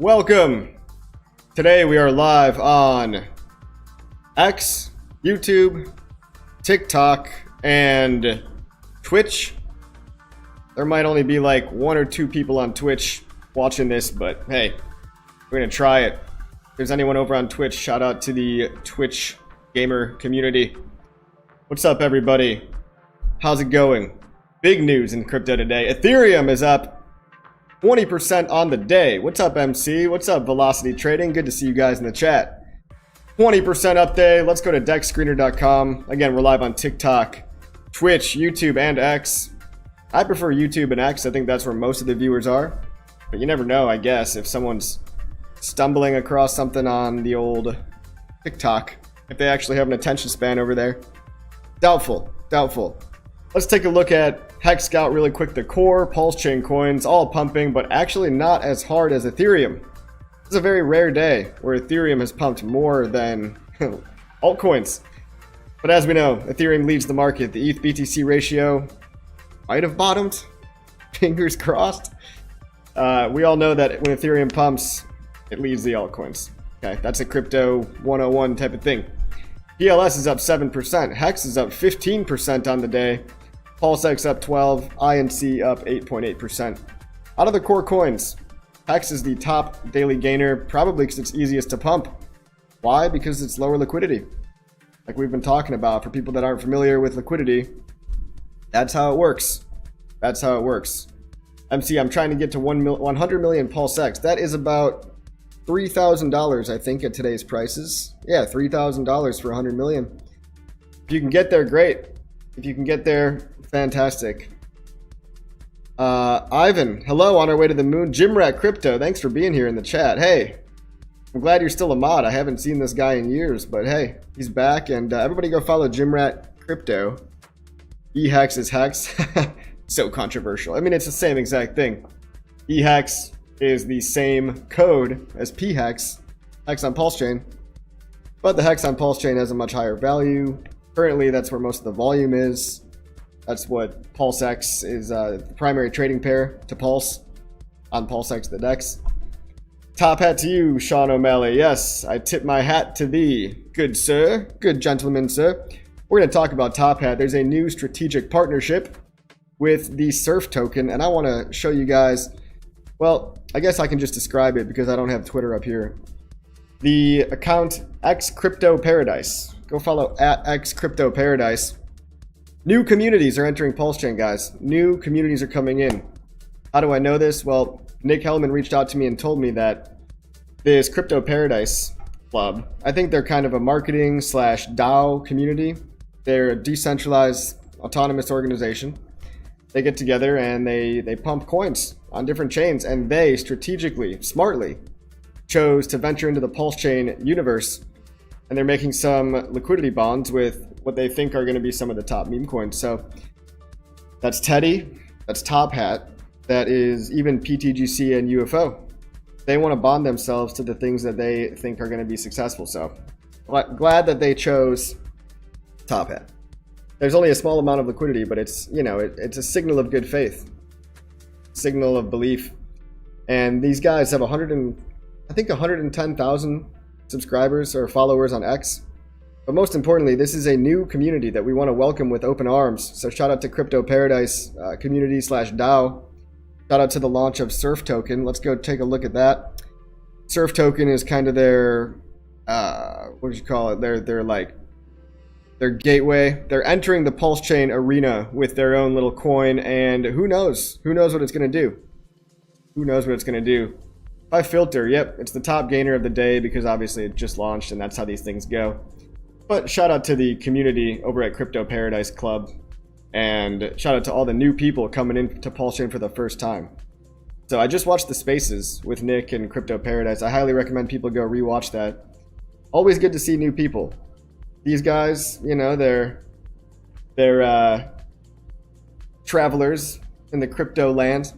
Welcome. Today we are live on X, YouTube, TikTok, and Twitch. There might only be like 1 or 2 people on Twitch watching this, but hey, we're gonna try it. If there's anyone over on Twitch, shout out to the Twitch gamer community. What's up, everybody? How's it going? Big news in crypto today. Ethereum is up 20% on the day. What's up, MC? What's up, Velocity Trading? Good to see you guys in the chat. 20% up day. Let's go to dexscreener.com. Again, we're live on TikTok, Twitch, YouTube, and X. I prefer YouTube and X. I think that's where most of the viewers are. But you never know, I guess, if someone's stumbling across something on the old TikTok, if they actually have an attention span over there. Doubtful. Doubtful. Let's take a look at Hex Scout really quick. The core, PulseChain coins, all pumping, but actually not as hard as Ethereum. This is a very rare day where Ethereum has pumped more than altcoins. But as we know, Ethereum leads the market. The ETH BTC ratio might have bottomed. Fingers crossed. We all know that when Ethereum pumps, it leads the altcoins. Okay, that's a crypto 101 type of thing. PLS is up 7%. Hex is up 15% on the day. PulseX up 12%. INC up 8.8%. Out of the core coins, Hex is the top daily gainer, probably because it's easiest to pump. Why? Because it's lower liquidity. Like we've been talking about, for people that aren't familiar with liquidity, that's how it works. That's how it works. MC, I'm trying to get to 100 million PulseX. That is about $3,000, I think, at today's prices. Yeah, $3,000 for 100 million. If you can get there, great. If you can get there, fantastic. Ivan, hello, on our way to the moon. Jimrat Crypto, thanks for being here in the chat. Hey, I'm glad you're still a mod. I haven't seen this guy in years, but hey, he's back. And everybody go follow Jimrat Crypto. E-Hex is Hex. So controversial. I mean, it's the same exact thing. E-Hex is the same code as P-Hex, Hex on PulseChain, but the Hex on PulseChain has a much higher value. Currently, that's where most of the volume is. That's what PulseX is, the primary trading pair to Pulse on PulseX, the DEX. Top hat to you, Sean O'Malley. Yes, I tip my hat to thee, good sir, good gentleman, sir. We're going to talk about Top Hat. There's a new strategic partnership with the Surf token, and I want to show you guys. Well, I guess I can just describe it because I don't have Twitter up here. The account X Crypto Paradise. Go follow at X Crypto Paradise. New communities are entering PulseChain, guys. New communities are coming in. How do I know this? Well, Nick Hellman reached out to me and told me that this Crypto Paradise Club, I think they're kind of a marketing / DAO community. They're a decentralized autonomous organization. They get together and they pump coins on different chains, and they strategically, smartly chose to venture into the PulseChain universe, and they're making some liquidity bonds with what they think are going to be some of the top meme coins. So that's Teddy, that's Top Hat, that is even PTGC and UFO. They want to bond themselves to the things that they think are going to be successful. So glad that they chose Top Hat. There's only a small amount of liquidity, but it's, you know, it's a signal of good faith, signal of belief. And these guys have 110,000 subscribers or followers on X. But most importantly, this is a new community that we want to welcome with open arms. So shout out to Crypto Paradise community / DAO. Shout out to the launch of Surf token. Let's go take a look at that. Surf token is kind of their, what do you call it? Their gateway. They're entering the PulseChain arena with their own little coin, and who knows? Who knows what it's going to do? Who knows what it's going to do? If I filter, yep, it's the top gainer of the day because obviously it just launched and that's how these things go. But shout out to the community over at Crypto Paradise Club, and shout out to all the new people coming into PulseChain for the first time. So I just watched the Spaces with Nick and Crypto Paradise. I highly recommend people go rewatch that. Always good to see new people. These guys, you know, they're travelers in the crypto land,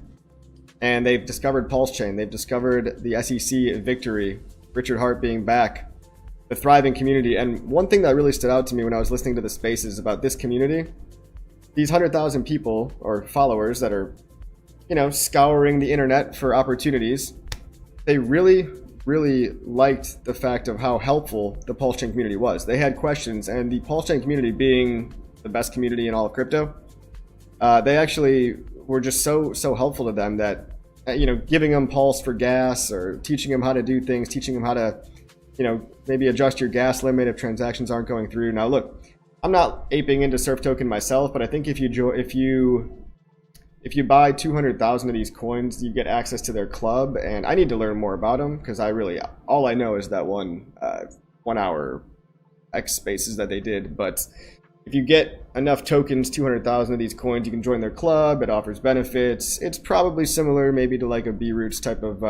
and they've discovered PulseChain. They've discovered the SEC victory, Richard Hart being back, the thriving community. And one thing that really stood out to me when I was listening to the Spaces about this community, these 100,000 people or followers that are, you know, scouring the internet for opportunities, they really liked the fact of how helpful the PulseChain community was. They had questions, and the PulseChain community, being the best community in all of crypto, they actually were just so helpful to them that, you know, giving them Pulse for gas, or teaching them how to do things, teaching them how to, you know, maybe adjust your gas limit if transactions aren't going through. Now look, I'm not aping into Surf Token myself, but I think if you buy 200,000 of these coins, you get access to their club, and I need to learn more about them, because all I know is that one hour X spaces that they did. But if you get enough tokens, 200,000 of these coins, you can join their club. It offers benefits. It's probably similar maybe to like a B-Roots type of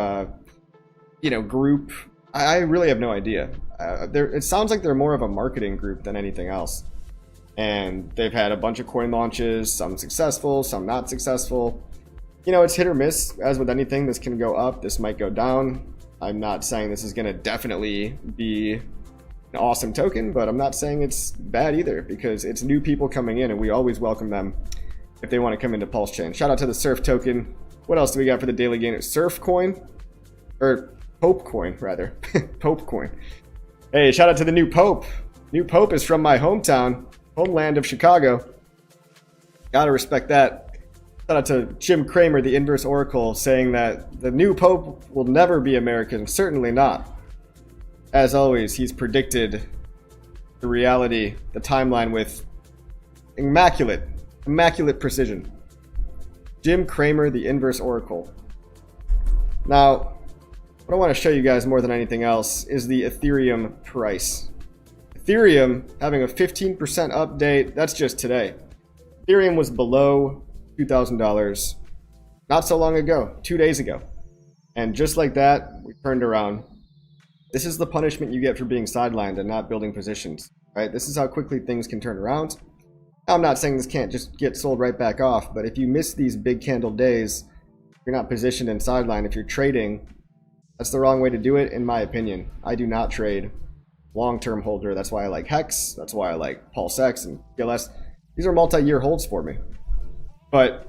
you know, group. I really have no idea. It sounds like they're more of a marketing group than anything else. And they've had a bunch of coin launches, some successful, some not successful. You know, it's hit or miss. As with anything, this can go up, this might go down. I'm not saying this is going to definitely be an awesome token, but I'm not saying it's bad either, because it's new people coming in, and we always welcome them if they want to come into PulseChain. Shout out to the Surf token. What else do we got for the daily gain? Surf coin? Or Popecoin, rather. Popecoin. Hey, shout out to the new Pope. New Pope is from my hometown. Homeland of Chicago. Gotta respect that. Shout out to Jim Cramer, the inverse oracle, saying that the new Pope will never be American. Certainly not. As always, he's predicted the reality, the timeline with immaculate precision. Jim Cramer, the inverse oracle. Now, what I want to show you guys more than anything else is the Ethereum price. Ethereum having a 15% update. That's just today. Ethereum was below $2,000 not so long ago, 2 days ago. And just like that, we turned around. This is the punishment you get for being sidelined and not building positions, right? This is how quickly things can turn around. I'm not saying this can't just get sold right back off, but if you miss these big candle days, you're not positioned in sideline. If you're trading, that's the wrong way to do it, in my opinion. I do not trade long-term holder. That's why I like Hex. That's why I like PulseX and PLS. These are multi-year holds for me. But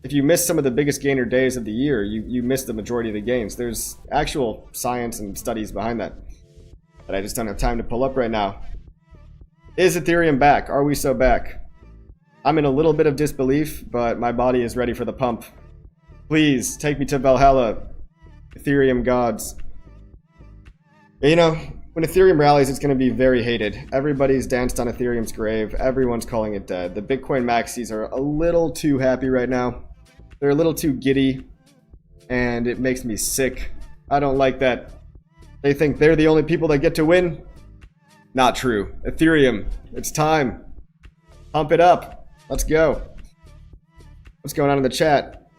if you miss some of the biggest gainer days of the year, you miss the majority of the gains. There's actual science and studies behind that I just don't have time to pull up right now. Is Ethereum back? Are we so back? I'm in a little bit of disbelief, but my body is ready for the pump. Please take me to Valhalla, Ethereum gods. You know, when Ethereum rallies, it's going to be very hated. Everybody's danced on Ethereum's grave. Everyone's calling it dead. The Bitcoin maxis are a little too happy right now. They're a little too giddy, and it makes me sick. I don't like that. They think they're the only people that get to win. Not true. Ethereum, it's time. Pump it up. Let's go. What's going on in the chat?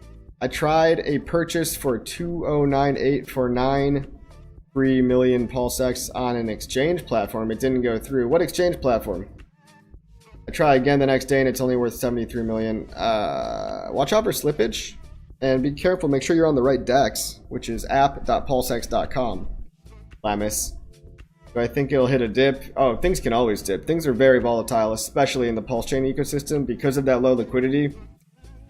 I tried a purchase for 2098 for 9.3 million PulseX on an exchange platform. It didn't go through. What exchange platform? I try again the next day and it's only worth 73 million. Watch out for slippage and be careful. Make sure you're on the right DEX, which is app.pulsex.com. Lamis. Do I think it'll hit a dip? Oh, things can always dip. Things are very volatile, especially in the PulseChain ecosystem because of that low liquidity.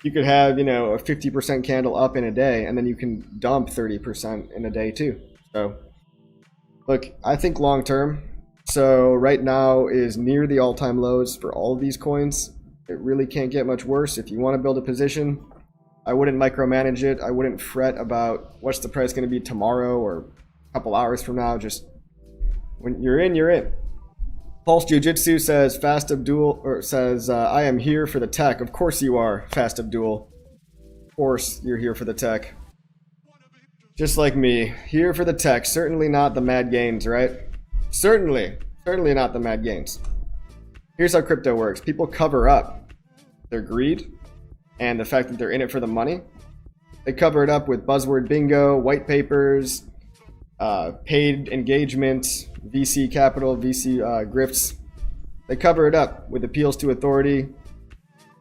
You could have, you know, a 50% candle up in a day, and then you can dump 30% in a day too. So, look, I think long term. So right now is near the all-time lows for all of these coins. It really can't get much worse. If you want to build a position, I wouldn't micromanage it. I wouldn't fret about what's the price going to be tomorrow or a couple hours from now. Just when you're in, you're in. Pulse Jiu-Jitsu says, Fast Abdul, or says, I am here for the tech. Of course you are, Fast Abdul. Of course you're here for the tech. Just like me, here for the tech. Certainly not the mad gains, right? Certainly not the mad gains. Here's how crypto works. People cover up their greed and the fact that they're in it for the money. They cover it up with buzzword bingo, white papers, paid engagement, VC capital, VC grifts. They cover it up with appeals to authority,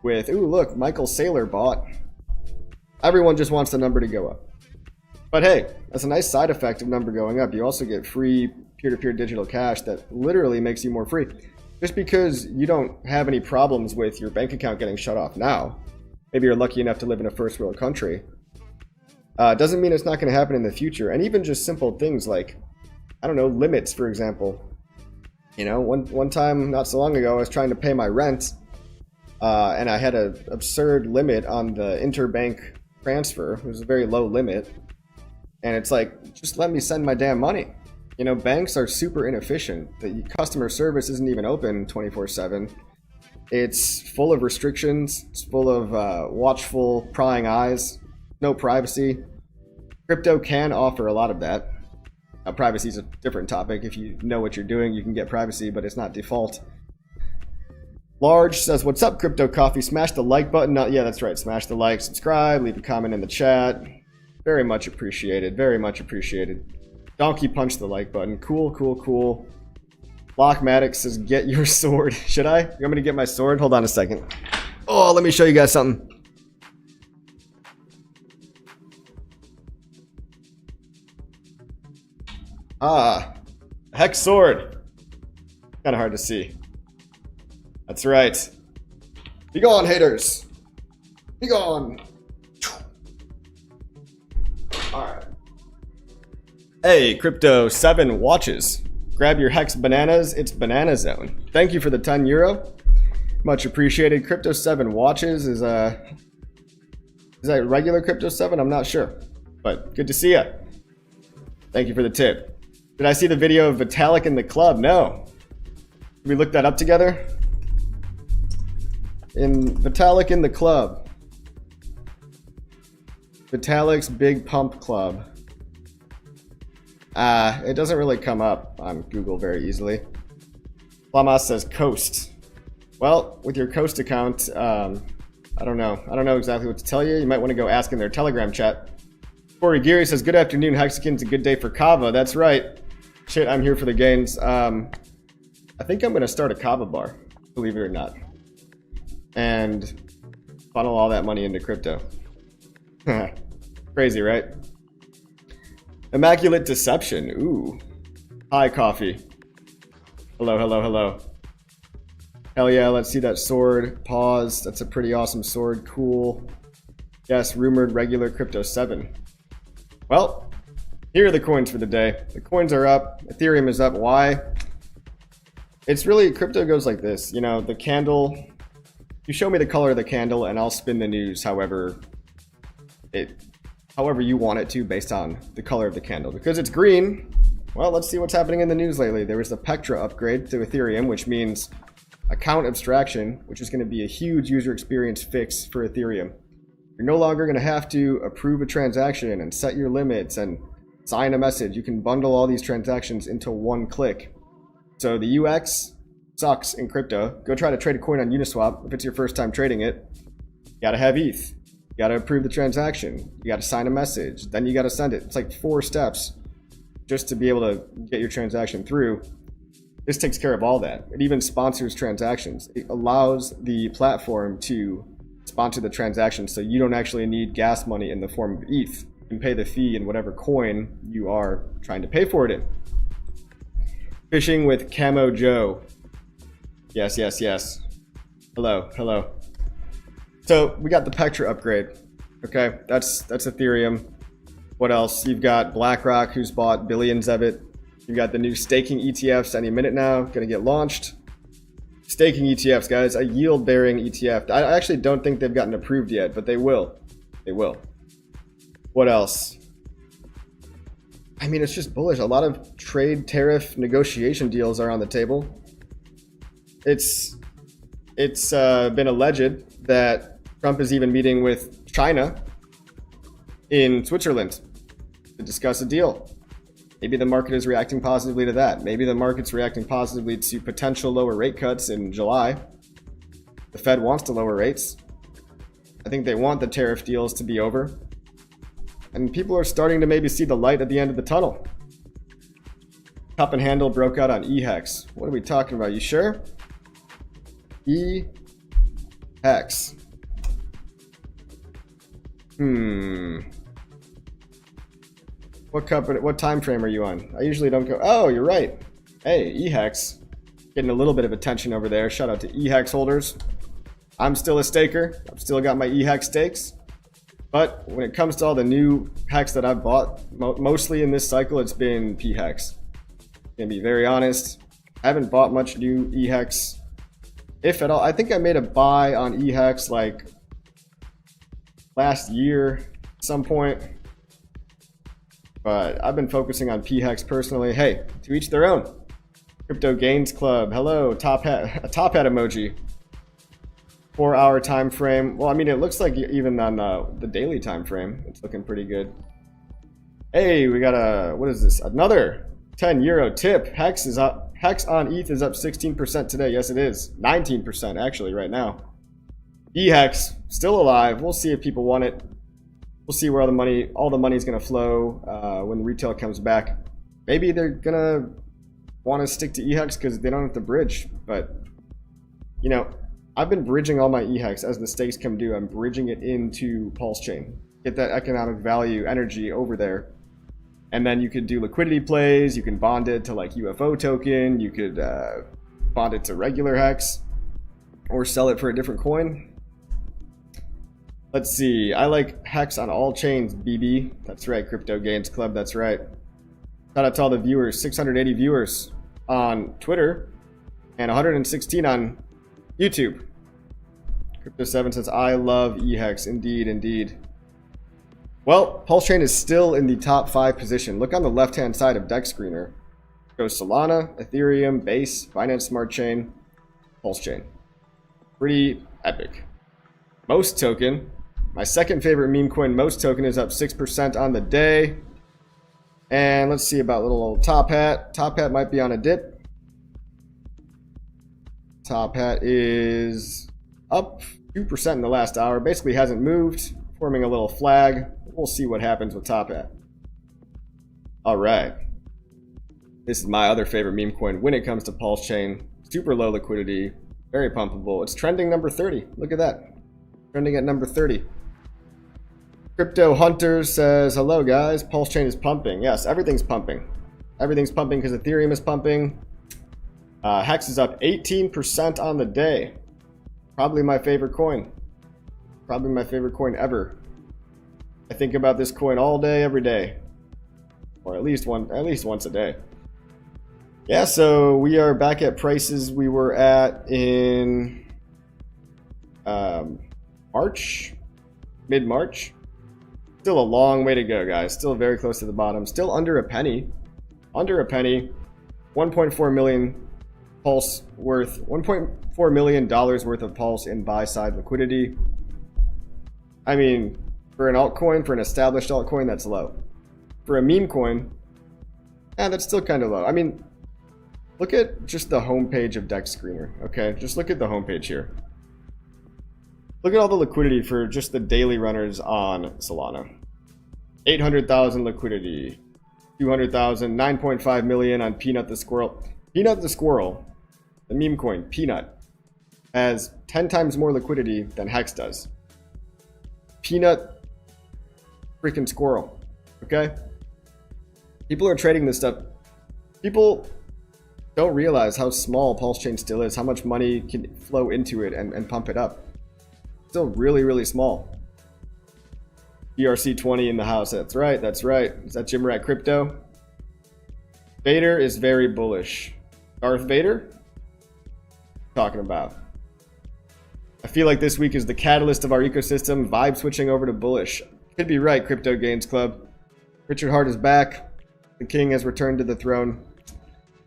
with, ooh, look, Michael Saylor bought. Everyone just wants the number to go up. But hey, that's a nice side effect of number going up. You also get free peer-to-peer digital cash that literally makes you more free. Just because you don't have any problems with your bank account getting shut off now, maybe you're lucky enough to live in a first world country, Doesn't mean it's not going to happen in the future. And even just simple things like, I don't know, limits, for example. You know, one time not so long ago, I was trying to pay my rent, and I had an absurd limit on the interbank transfer. It was a very low limit. And it's like, just let me send my damn money. You know, banks are super inefficient. The customer service isn't even open 24/7. It's full of restrictions. It's full of watchful, prying eyes. No privacy. Crypto can offer a lot of that. Privacy is a different topic. If you know what you're doing, you can get privacy, but it's not default. Large says, what's up, Crypto Coffee? Smash the like button. Yeah, that's right. Smash the like, subscribe, leave a comment in the chat. Very much appreciated. Very much appreciated. Donkey punch the like button. Cool, cool, cool. Lockmatic says, get your sword. Should I? You want me to get my sword? Hold on a second. Oh, let me show you guys something. Ah, Hex sword. Kind of hard to see. That's right. Be gone, haters. Be gone. Alright. Hey, Crypto 7 watches. Grab your Hex bananas. It's banana zone. Thank you for the €10. Much appreciated. Crypto 7 watches is that regular Crypto 7? I'm not sure. But good to see ya. Thank you for the tip. Did I see the video of Vitalik in the club? No. Did we look that up together? Vitalik in the club. Vitalik's Big Pump Club. It doesn't really come up on Google very easily. Lamas says Coast. Well, with your Coast account, I don't know. I don't know exactly what to tell you. You might want to go ask in their Telegram chat. Corey Geary says, good afternoon, Hexagon's a good day for Kava. That's right. Shit, I'm here for the gains. I think I'm going to start a Kava bar, believe it or not. And funnel all that money into crypto. Crazy, right? Immaculate Deception. Ooh. Hi, coffee. Hello, hello, hello. Hell yeah, let's see that sword. Pause. That's a pretty awesome sword. Cool. Yes, rumored regular Crypto 7. Well, here are the coins for the day. The coins are up. Ethereum is up. Why? It's really, crypto goes like this. You know, the candle, you show me the color of the candle and I'll spin the news however you want it to based on the color of the candle. Because it's green, well, let's see what's happening in the news lately. There was the Petra upgrade to Ethereum, which means account abstraction, which is going to be a huge user experience fix for Ethereum. You're no longer going to have to approve a transaction and set your limits and sign a message. You can bundle all these transactions into one click. So the UX sucks in crypto. Go try to trade a coin on Uniswap. If it's your first time trading it, you gotta have ETH. You gotta approve the transaction. You gotta sign a message. Then you gotta send it. It's like 4 steps just to be able to get your transaction through. This takes care of all that. It even sponsors transactions. It allows the platform to sponsor the transaction so you don't actually need gas money in the form of ETH. You can pay the fee in whatever coin you are trying to pay for it in. Fishing with Camo Joe. Yes, yes, yes. Hello, hello. So we got the Petra upgrade. Okay, that's Ethereum. What else? You've got BlackRock, who's bought billions of it. You've got the new staking ETFs any minute now, gonna get launched. Staking ETFs, guys, a yield-bearing ETF. I actually don't think they've gotten approved yet, but they will. They will. What else? I mean, it's just bullish. A lot of trade tariff negotiation deals are on the table. It's been alleged that Trump is even meeting with China in Switzerland to discuss a deal. Maybe the market is reacting positively to that. Maybe the market's reacting positively to potential lower rate cuts in July. The Fed wants to lower rates. I think they want the tariff deals to be over. And people are starting to maybe see the light at the end of the tunnel. Cup and handle broke out on eHex. What are we talking about? You sure? eHex. What time frame are you on? I usually don't go. Oh, you're right. Hey, eHex. Getting a little bit of attention over there. Shout out to eHex holders. I'm still a staker. I've still got my eHex stakes. But when it comes to all the new Hex that I've bought, mostly in this cycle, it's been P-Hex. Gonna be very honest, I haven't bought much new E-Hex, if at all. I think I made a buy on E-Hex like last year at some point. But I've been focusing on P-Hex personally. Hey, to each their own. Crypto Gains Club, hello, top hat, a top hat emoji. 4-hour time frame. Well, I mean, it looks like even on the daily time frame, it's looking pretty good. Hey, we got a, what is this? Another 10 euro tip. Hex is up. Hex on ETH is up 16% today. Yes, it is. 19% actually right now. E-Hex still alive. We'll see if people want it. We'll see where all the money is going to flow when retail comes back. Maybe they're going to want to stick to E-Hex because they don't have to bridge. But, you know, I've been bridging all my E-Hex as the stakes come due. I'm bridging it into PulseChain. Get that economic value energy over there. And then you could do liquidity plays. You can bond it to like UFO token. You could bond it to regular Hex or sell it for a different coin. Let's see. I like Hex on all chains, BB. That's right, Crypto Gains Club. That's right. Shout out to all the viewers. 680 viewers on Twitter and 116 on YouTube. Crypto7 says, I love E-Hex. Indeed, indeed. Well, PulseChain is still in the top 5 position. Look on the left-hand side of Deck Screener. Goes Solana, Ethereum, Base, Binance Smart Chain, PulseChain. Pretty epic. Most token. My second favorite meme coin, Most token, is up 6% on the day. And let's see about little old Top Hat. Top Hat might be on a dip. Top Hat is up 2% in the last hour. Basically hasn't moved, forming a little flag. We'll see what happens with Top Hat. All right. This is my other favorite meme coin when it comes to PulseChain. Super low liquidity, very pumpable. It's trending number 30. Look at that. Trending at number 30. Crypto Hunter says, hello guys, PulseChain is pumping. Yes, everything's pumping. Everything's pumping because Ethereum is pumping. Hex is up 18% on the day. Probably my favorite coin. Probably my favorite coin ever. I think about this coin all day, every day. Or at least once a day. Yeah, so we are back at prices we were at in March, mid-March. Still a long way to go, guys. Still very close to the bottom. Still under a penny. Under a penny. 1.4 million Pulse worth, $1.4 million worth of Pulse in buy-side liquidity. I mean, for an altcoin, for an established altcoin, that's low. For a meme coin, that's still kind of low. I mean, look at just the homepage of Deck Screener, okay? Just look at the homepage here. Look at all the liquidity for just the daily runners on Solana. 800,000 liquidity, 200,000, 9.5 million on Peanut the Squirrel. Peanut the Squirrel, the meme coin, Peanut, has 10 times more liquidity than Hex does. Peanut freaking Squirrel, okay? People are trading this stuff. People don't realize how small PulseChain still is, how much money can flow into it and pump it up. Still really, really small. BRC20 in the house. That's right. That's right. Is that Jim Rat Crypto? Vader is very bullish. Darth Vader? Talking about. I feel like this week is the catalyst of our ecosystem. Vibe switching over to bullish. Could be right, Crypto Gains Club. Richard Hart is back. The king has returned to the throne.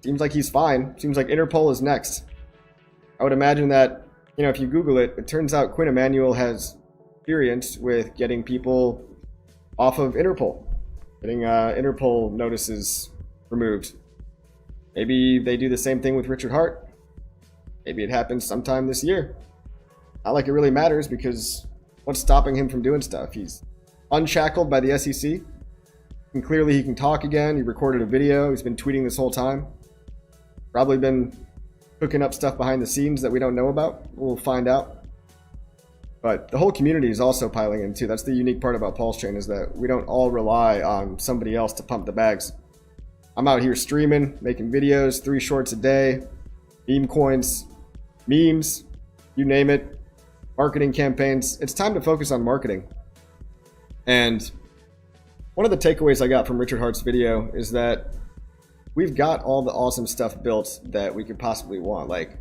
Seems like he's fine. Seems like Interpol is next. I would imagine that, you know, if you Google it, it turns out Quinn Emanuel has experience with getting people off of Interpol. Getting Interpol notices removed. Maybe they do the same thing with Richard Hart. Maybe it happens sometime this year. Not like it really matters, because what's stopping him from doing stuff? He's unshackled by the SEC. And clearly he can talk again. He recorded a video. He's been tweeting this whole time. Probably been cooking up stuff behind the scenes that we don't know about. We'll find out. But the whole community is also piling in too. That's the unique part about PulseChain, is that we don't all rely on somebody else to pump the bags. I'm out here streaming, making videos, 3 shorts a day, meme coins, memes, you name it, marketing campaigns. It's time to focus on marketing. And one of the takeaways I got from Richard Hart's video is that we've got all the awesome stuff built that we could possibly want, like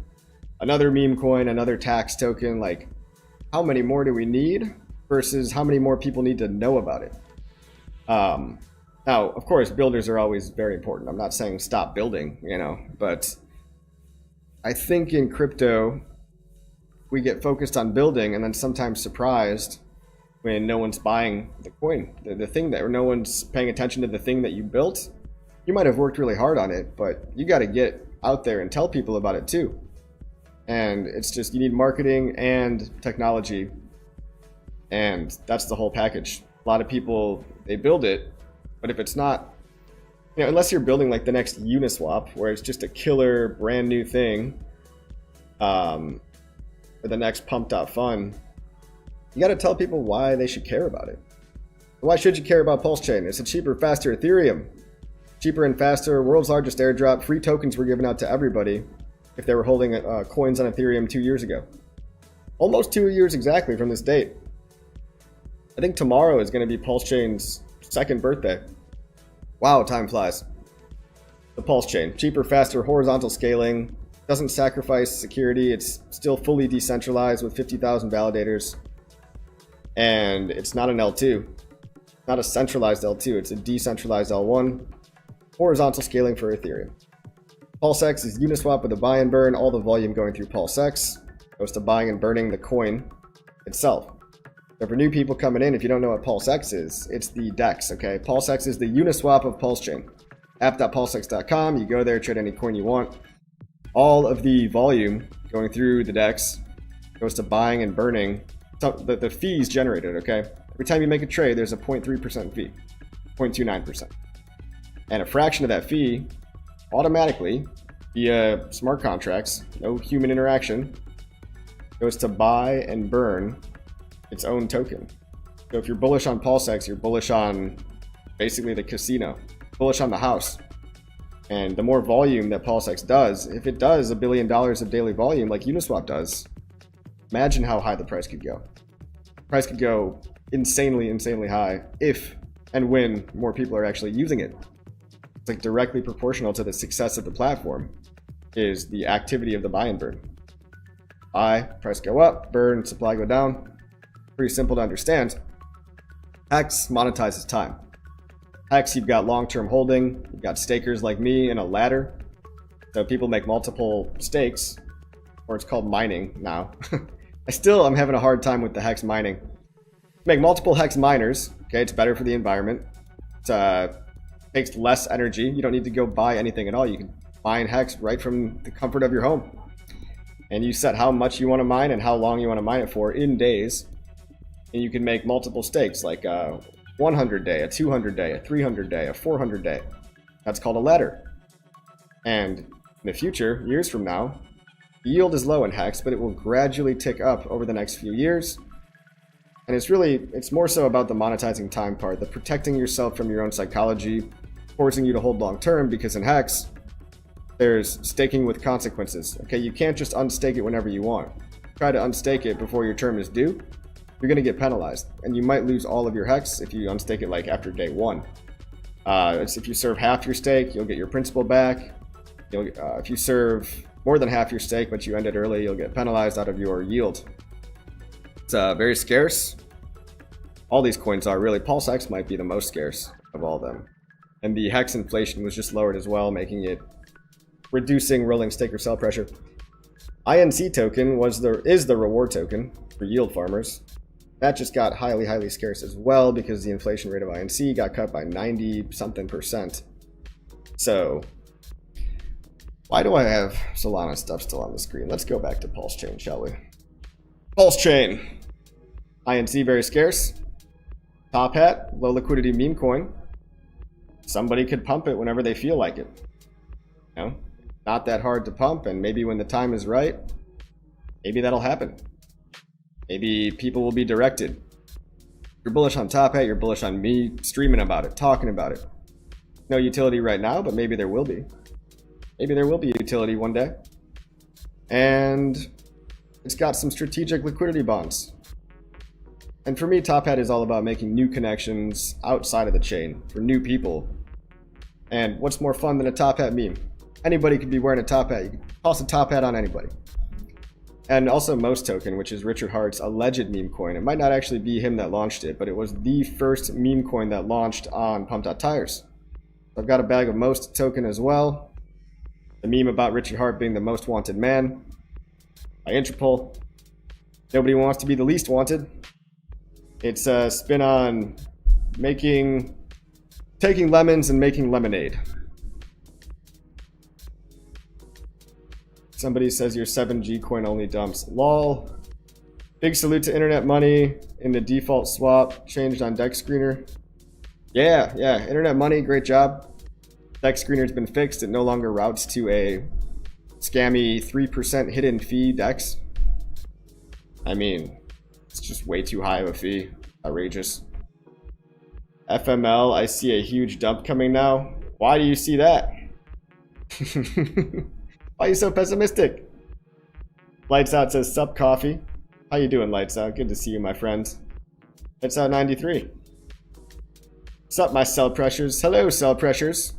another meme coin, another tax token. Like, how many more do we need versus how many more people need to know about it? Now, of course, builders are always very important. I'm not saying stop building, but I think in crypto, we get focused on building and then sometimes surprised when no one's buying the coin, the thing that, or no one's paying attention to the thing that you built. You might have worked really hard on it, but you got to get out there and tell people about it too. And it's just, you need marketing and technology, and that's the whole package. A lot of people, they build it, but if it's not, unless you're building like the next Uniswap, where it's just a killer brand new thing, or the next pump.fun, you got to tell people why they should care about it. Why should you care about PulseChain? It's a cheaper, faster Ethereum. Cheaper and faster, world's largest airdrop. Free tokens were given out to everybody if they were holding coins on Ethereum 2 years ago. Almost 2 years exactly from this date. I think tomorrow is going to be PulseChain's 2nd birthday. Wow, time flies. The PulseChain, cheaper, faster, horizontal scaling, doesn't sacrifice security. It's still fully decentralized with 50,000 validators. And it's not an L2, not a centralized L2. It's a decentralized L1. Horizontal scaling for Ethereum. PulseX is Uniswap with a buy and burn. All the volume going through PulseX goes to buying and burning the coin itself. So for new people coming in, if you don't know what PulseX is, it's the DEX, okay? PulseX is the Uniswap of PulseChain. app.pulsex.com, you go there, trade any coin you want. All of the volume going through the DEX goes to buying and burning the fees generated, okay? Every time you make a trade, there's a 0.3% fee, 0.29%. And a fraction of that fee, automatically, via smart contracts, no human interaction, goes to buy and burn its own token. So if you're bullish on PulseX, you're bullish on basically the casino, bullish on the house. And the more volume that PulseX does, if it does $1 billion of daily volume like Uniswap does, imagine how high the price could go. The price could go insanely, insanely high if and when more people are actually using it. It's like directly proportional to the success of the platform is the activity of the buy and burn. Buy, price go up, burn, supply go down. Pretty simple to understand. Hex monetizes time. Hex, you've got long-term holding, you've got stakers like me and a ladder. So people make multiple stakes, or it's called mining now. I'm having a hard time with the Hex mining. Make multiple Hex miners, okay, it's better for the environment. It takes less energy. You don't need to go buy anything at all. You can mine Hex right from the comfort of your home. And you set how much you want to mine and how long you want to mine it for in days. And you can make multiple stakes, like a 100 day, a 200 day, a 300 day, a 400 day. That's called a ladder. And in the future, years from now, the yield is low in Hex, but it will gradually tick up over the next few years. And it's more so about the monetizing time part, the protecting yourself from your own psychology, forcing you to hold long term, because in Hex, there's staking with consequences. Okay, you can't just unstake it whenever you want. Try to unstake it before your term is due, you're going to get penalized, and you might lose all of your Hex if you unstake it like after day 1. If you serve half your stake, you'll get your principal back. If you serve more than half your stake, but you end it early, you'll get penalized out of your yield. It's very scarce. All these coins are really. PulseX might be the most scarce of all of them. And the Hex inflation was just lowered as well, making it reducing rolling staker sell pressure. INC token is the reward token for yield farmers. That just got highly, highly scarce as well because the inflation rate of INC got cut by 90-something%. So why do I have Solana stuff still on the screen? Let's go back to PulseChain, shall we? PulseChain. INC very scarce. Top hat, low liquidity meme coin. Somebody could pump it whenever they feel like it. Not that hard to pump, and maybe when the time is right, maybe that'll happen. Maybe people will be directed. You're bullish on Top Hat, you're bullish on me streaming about it, talking about it. No utility right now, but maybe there will be. Maybe there will be utility one day. And it's got some strategic liquidity bonds. And for me, Top Hat is all about making new connections outside of the chain for new people. And what's more fun than a Top Hat meme? Anybody could be wearing a Top Hat. You can toss a Top Hat on anybody. And also Most Token, which is Richard Hart's alleged meme coin. It might not actually be him that launched it, but it was the first meme coin that launched on Pump.Tires. I've got a bag of Most Token as well. The meme about Richard Hart being the most wanted man by Interpol. Nobody wants to be the least wanted. It's a spin on taking lemons and making lemonade. Somebody says your 7G coin only dumps. Lol. Big salute to Internet Money in the default swap changed on Dex Screener. Yeah. Internet Money, great job. Dex Screener's been fixed. It no longer routes to a scammy 3% hidden fee Dex. I mean, it's just way too high of a fee. Outrageous. FML, I see a huge dump coming now. Why do you see that? Why are you so pessimistic? Lights Out says, sup coffee. How you doing, Lights Out? Good to see you, my friends. Lights Out 93. Sup, my sell pressures. Hello, sell pressures.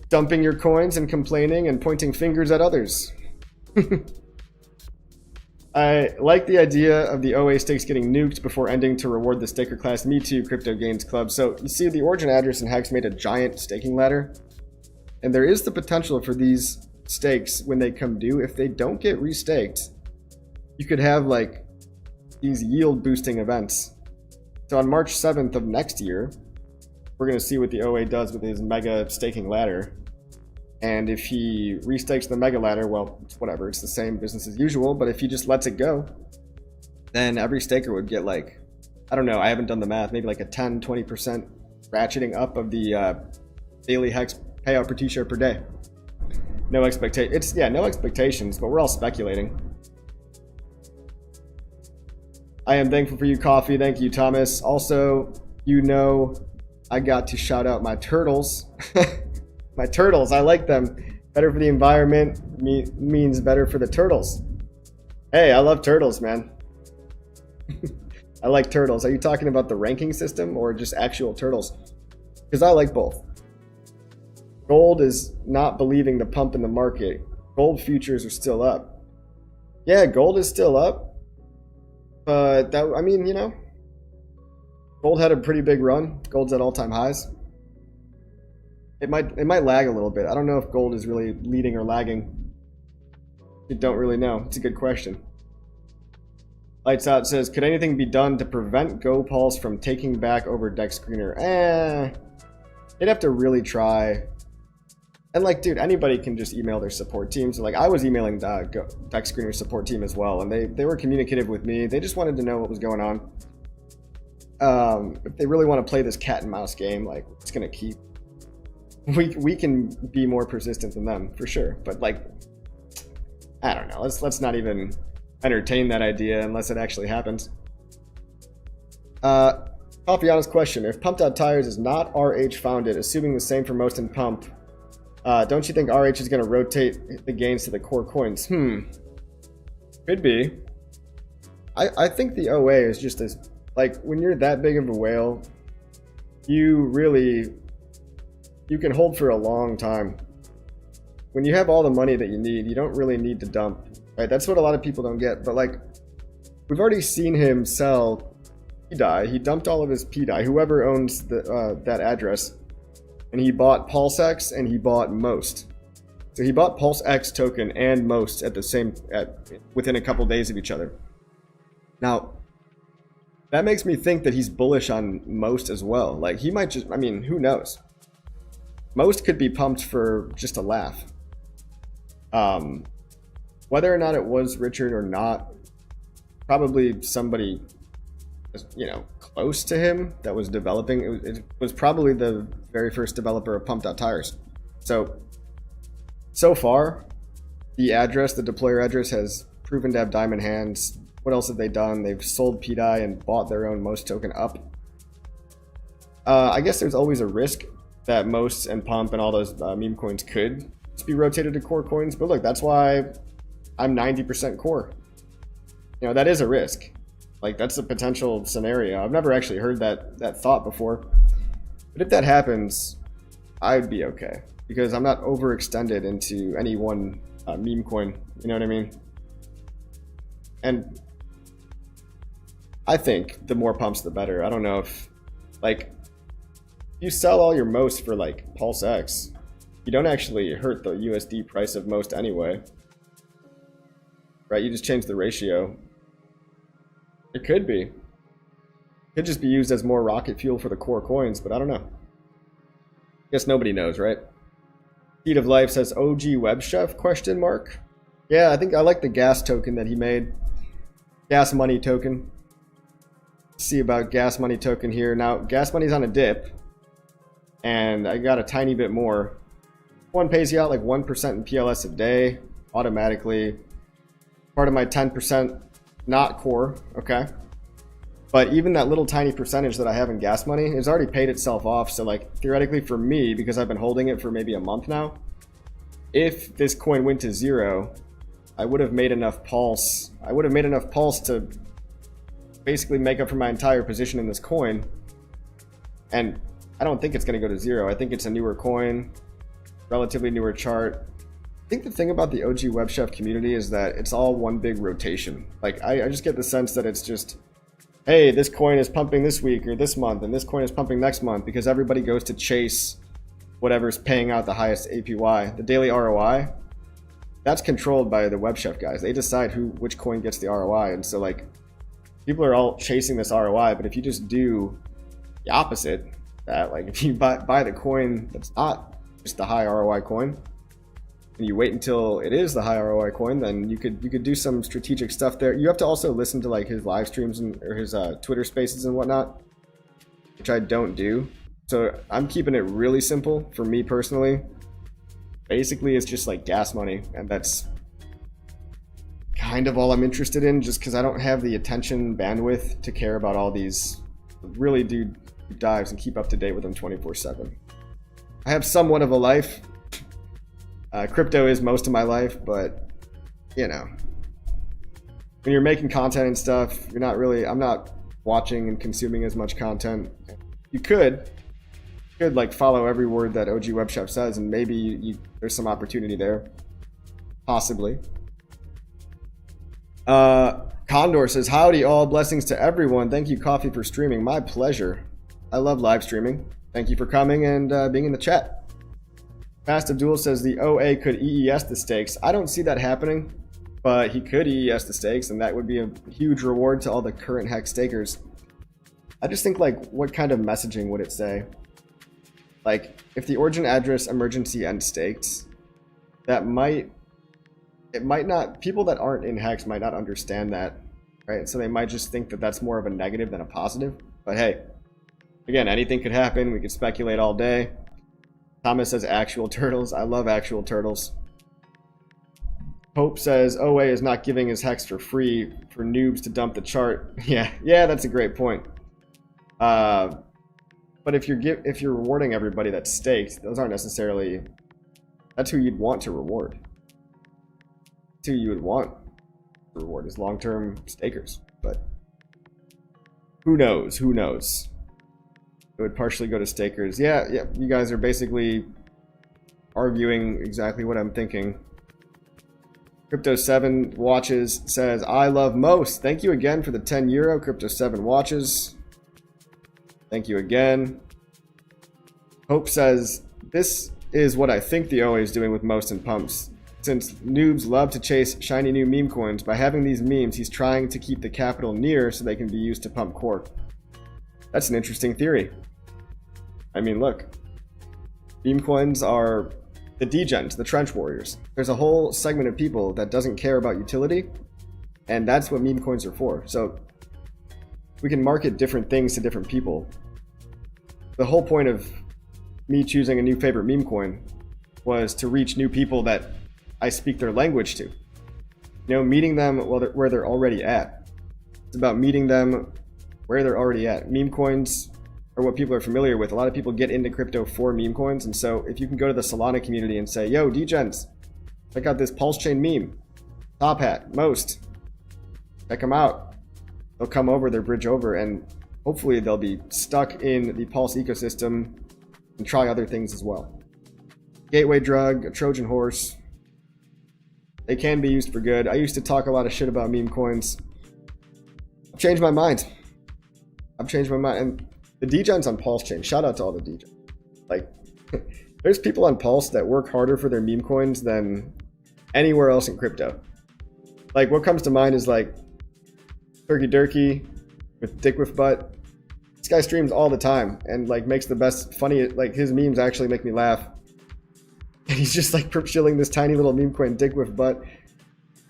Dumping your coins and complaining and pointing fingers at others. I like the idea of the OA stakes getting nuked before ending to reward the staker class. Me too, Crypto Gains Club. So you see, the origin address in Hex made a giant staking ladder, and there is the potential for these stakes, when they come due, if they don't get restaked, you could have like these yield boosting events. So on March 7th of next year, we're going to see what the OA does with his mega staking ladder. And if he restakes the mega ladder, well, whatever, it's the same business as usual. But if he just lets it go, then every staker would get like, I don't know, I haven't done the math, maybe like a 10-20% ratcheting up of the daily Hex payout per T-share per day. No expectations. No expectations, but we're all speculating. I am thankful for you, Coffee. Thank you, Thomas. Also, I got to shout out my turtles. My turtles, I like them. Better for the environment means better for the turtles. Hey, I love turtles, man. I like turtles. Are you talking about the ranking system or just actual turtles? Because I like both. Gold is not believing the pump in the market. Gold futures are still up. Yeah, gold is still up. But that, I mean, gold had a pretty big run. Gold's at all-time highs. It might lag a little bit. I don't know if gold is really leading or lagging. I don't really know. It's a good question. Lights Out says, could anything be done to prevent GoPulse from taking back over Dex Screener? They'd have to really try. And like, dude, anybody can just email their support team. So like, I was emailing the Dex Screener support team as well, and they were communicative with me. They just wanted to know what was going on. If they really want to play this cat and mouse game, like, it's gonna keep. We can be more persistent than them for sure, but like, I don't know. Let's not even entertain that idea unless it actually happens. Coffee Honest question: if Pump.Tires is not RH founded, assuming the same for Most and Pump, don't you think RH is going to rotate the gains to the core coins? Could be. I think the OA is just as, like, when you're that big of a whale, you can hold for a long time. When you have all the money that you need, you don't really need to dump, right? That's what a lot of people don't get. But like, we've already seen him sell PDAI. He dumped all of his PDAI, whoever owns that address, and he bought PulseX and he bought Most. So he bought PulseX token and Most within a couple days of each other. Now, that makes me think that he's bullish on Most as well. Like, he might just, I mean, who knows? Most could be pumped for just a laugh. Whether or not it was Richard or not, probably somebody, close to him that was developing. It was probably the very first developer of Pump.Tires. So far, the deployer address has proven to have diamond hands. What else have they done? They've sold PDAI and bought their own Most token up. I guess there's always a risk that Most and Pump and all those meme coins could just be rotated to core coins. But look, that's why I'm 90% core. That is a risk. Like, that's a potential scenario. I've never actually heard that thought before. But if that happens, I'd be okay. Because I'm not overextended into any one meme coin. You know what I mean? And I think the more pumps, the better. I don't know if, like, you sell all your most for, like, PulseX, you don't actually hurt the USD price of most anyway. Right? You just change the ratio. It could be. It could just be used as more rocket fuel for the core coins, but I don't know. Guess nobody knows, right? Heat of Life says OG Web Chef, question mark? Yeah, I think I like the gas token that he made. Gas money token. Let's see about gas money token here. Now, gas money's on a dip. And I got a tiny bit more. One pays you out like 1% in PLS a day, automatically. Part of my 10% not core, okay? But even that little tiny percentage that I have in gas money has already paid itself off. So like theoretically for me, because I've been holding it for maybe a month now, if this coin went to zero, I would have made enough pulse. I would have made enough pulse to basically make up for my entire position in this coin. And I don't think it's going to go to zero. I think it's a newer coin, relatively newer chart. I think the thing about the OG Web Chef community is that it's all one big rotation. Like I just get the sense that it's just, hey, this coin is pumping this week or this month, and this coin is pumping next month, because everybody goes to chase whatever's paying out the highest APY. The daily ROI, that's controlled by the Web Chef guys. They decide which coin gets the ROI. And so like people are all chasing this ROI, but if you just do the opposite, that like if you buy the coin that's not just the high ROI coin, and you wait until it is the high ROI coin, then you could do some strategic stuff there. You have to also listen to like his live streams or his Twitter spaces and whatnot, which I don't do. So I'm keeping it really simple for me personally. Basically, it's just like gas money, and that's kind of all I'm interested in, just because I don't have the attention bandwidth to care about all these really do dives and keep up to date with them 24/7. I have somewhat of a life. Crypto is most of my life, but you know, when you're making content and stuff, you're not really, I'm not watching and consuming as much content. You could like follow every word that OG Web Chef says, and maybe there's some opportunity there, possibly. Condor says, howdy all, blessings to everyone. Thank you, Coffee, for streaming. My pleasure. I love live streaming. Thank you for coming and being in the chat. Fast Abdul says the OA could EES the stakes. I don't see that happening, but he could EES the stakes, and that would be a huge reward to all the current Hex stakers. I just think, like, what kind of messaging would it say? Like, if the origin address emergency end staked, it might not, people that aren't in Hex might not understand that, right? So they might just think that that's more of a negative than a positive. But hey, again, anything could happen. We could speculate all day. Thomas says actual turtles. I love actual turtles. Hope says OA is not giving his Hex for free for noobs to dump the chart. Yeah, that's a great point. But if you're rewarding everybody that's staked, those aren't necessarily, that's who you'd want to reward. That's who you would want to reward is long-term stakers. But who knows? Who knows? It would partially go to stakers. Yeah, you guys are basically arguing exactly what I'm thinking. Crypto7 Watches says, I love most. Thank you again for the 10 euro, Crypto7 Watches. Thank you again. Hope says, this is what I think the OA is doing with most and pumps. Since noobs love to chase shiny new meme coins, by having these memes, he's trying to keep the capital near so they can be used to pump core. That's an interesting theory. I mean, look, meme coins are the degens, the trench warriors. There's a whole segment of people that doesn't care about utility, and that's what meme coins are for. So we can market different things to different people. The whole point of me choosing a new favorite meme coin was to reach new people that I speak their language to. You know, meeting them where they're already at. It's about meeting them where they're already at. Meme coins are what people are familiar with. A lot of people get into crypto for meme coins, and so if you can go to the Solana community and say, yo, degens, check out this PulseChain meme, Top Hat, Most, check them out. they'll come over, they'll bridge over, and hopefully they'll be stuck in the Pulse ecosystem and try other things as well. Gateway drug, a Trojan horse. They can be used for good. I used to talk a lot of shit about meme coins. I've changed my mind. And the degens on PulseChain, shout out to all the degens. Like, there's people on Pulse that work harder for their meme coins than anywhere else in crypto. Like, what comes to mind is like Turkey Durkey with Dick with Butt. This guy streams all the time and like makes the best funny, like his memes actually make me laugh. And he's just like shilling this tiny little meme coin Dick with Butt.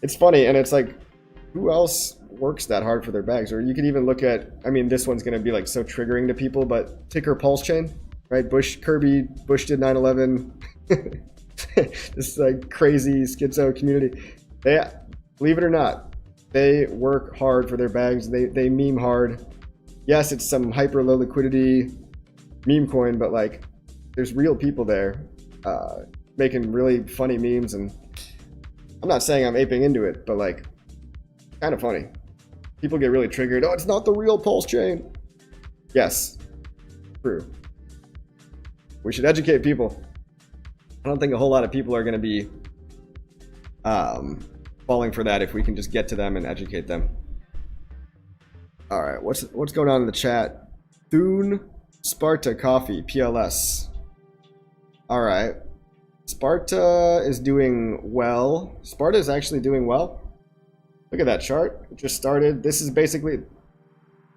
It's funny, and it's like, who else works that hard for their bags? Or you could even look at, I mean, this one's gonna be like so triggering to people, but ticker PulseChain, right? Bush did 9/11. This like crazy schizo community. They, believe it or not, they work hard for their bags. They meme hard. Yes, it's some hyper low liquidity meme coin, but like there's real people there making really funny memes, and I'm not saying I'm aping into it, but like kind of funny. People get really triggered. Oh, it's not the real PulseChain. Yes, true. We should educate people. I don't think a whole lot of people are going to be falling for that if we can just get to them and educate them. All right, what's going on in the chat? Thune Sparta Coffee PLS. All right, Sparta is doing well. Sparta is actually doing well. Look at that chart. It just started. This is basically...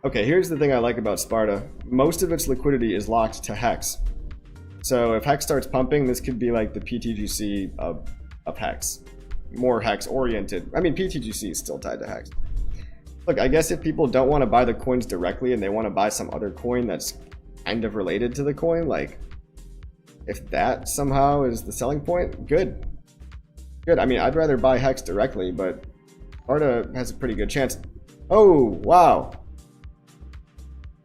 Okay, here's the thing I like about Sparta. Most of its liquidity is locked to Hex. So if Hex starts pumping, this could be like the PTGC of Hex. More Hex oriented. I mean, PTGC is still tied to Hex. Look, I guess if people don't want to buy the coins directly and they want to buy some other coin that's kind of related to the coin, like if that somehow is the selling point, good. Good. I mean, I'd rather buy Hex directly, but Sparta has a pretty good chance. Oh, wow.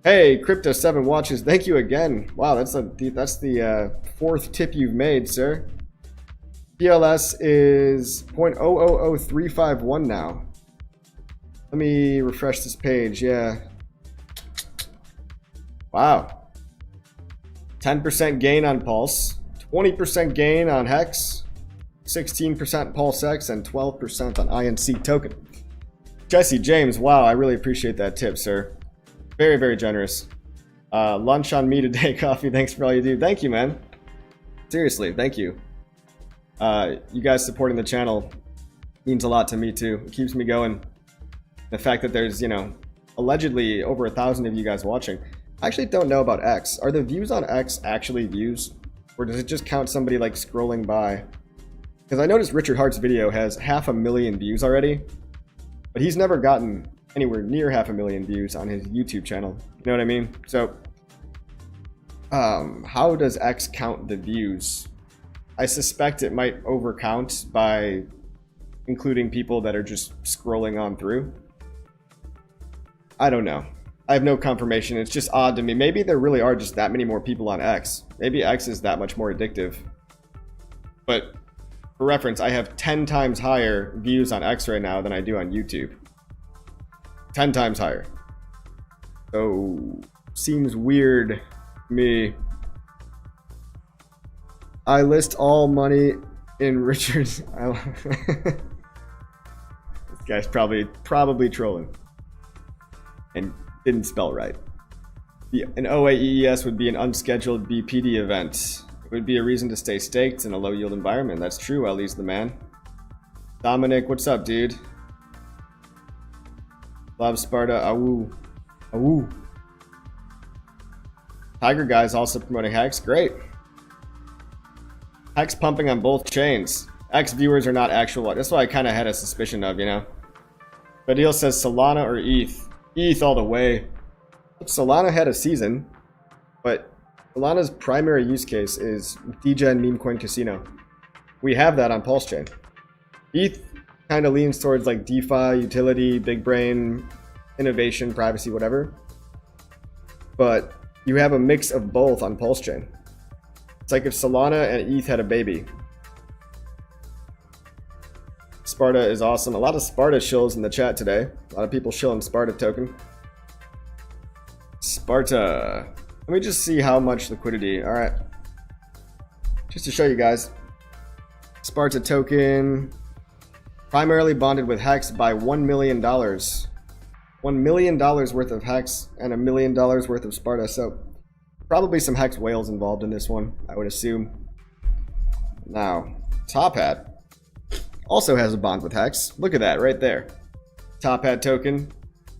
Hey, Crypto7 Watches, thank you again. Wow, that's the fourth tip you've made, sir. PLS is 0.000351 now. Let me refresh this page, yeah. Wow. 10% gain on Pulse, 20% gain on Hex, 16% PulseX, and 12% on INC token. Jesse James, wow, I really appreciate that tip, sir. Very, very generous. Lunch on me today, coffee. Thanks for all you do. Thank you, man. Seriously, thank you. You guys supporting the channel means a lot to me too. It keeps me going. The fact that there's, you know, allegedly over 1,000 of you guys watching. I actually don't know about X. Are the views on X actually views? Or does it just count somebody like scrolling by? Because I noticed Richard Hart's video has 500,000 views already, but he's never gotten anywhere near 500,000 views on his YouTube channel. You know what I mean? So, how does X count the views? I suspect it might overcount by including people that are just scrolling on through. I don't know. I have no confirmation. It's just odd to me. Maybe there really are just that many more people on X. Maybe X is that much more addictive. But for reference, I have 10 times higher views on X right now than I do on YouTube. 10 times higher. So, seems weird to me. I list all money in Richard's... This guy's probably trolling. And didn't spell right. An OAEES would be an unscheduled BPD event. It would be a reason to stay staked in a low yield environment. That's true, Ellie's the man. Dominic, what's up, dude? Love Sparta, awoo. Awoo. Tiger Guy's also promoting Hex, great. Hex pumping on both chains. X viewers are not actual. That's what I kind of had a suspicion of, you know. Badil says Solana or ETH. ETH all the way. Solana had a season, but Solana's primary use case is degen memecoin casino. We have that on PulseChain. ETH kind of leans towards like DeFi, utility, big brain, innovation, privacy, whatever. But you have a mix of both on PulseChain. It's like if Solana and ETH had a baby. Sparta is awesome. A lot of Sparta shills in the chat today. A lot of people shilling Sparta token. Sparta. Let me just see how much liquidity. All right. Just to show you guys. Sparta token. Primarily bonded with Hex by $1 million. $1 million worth of Hex and $1 million worth of Sparta. So probably some Hex whales involved in this one, I would assume. Now, Top Hat also has a bond with Hex. Look at that right there. Top Hat token,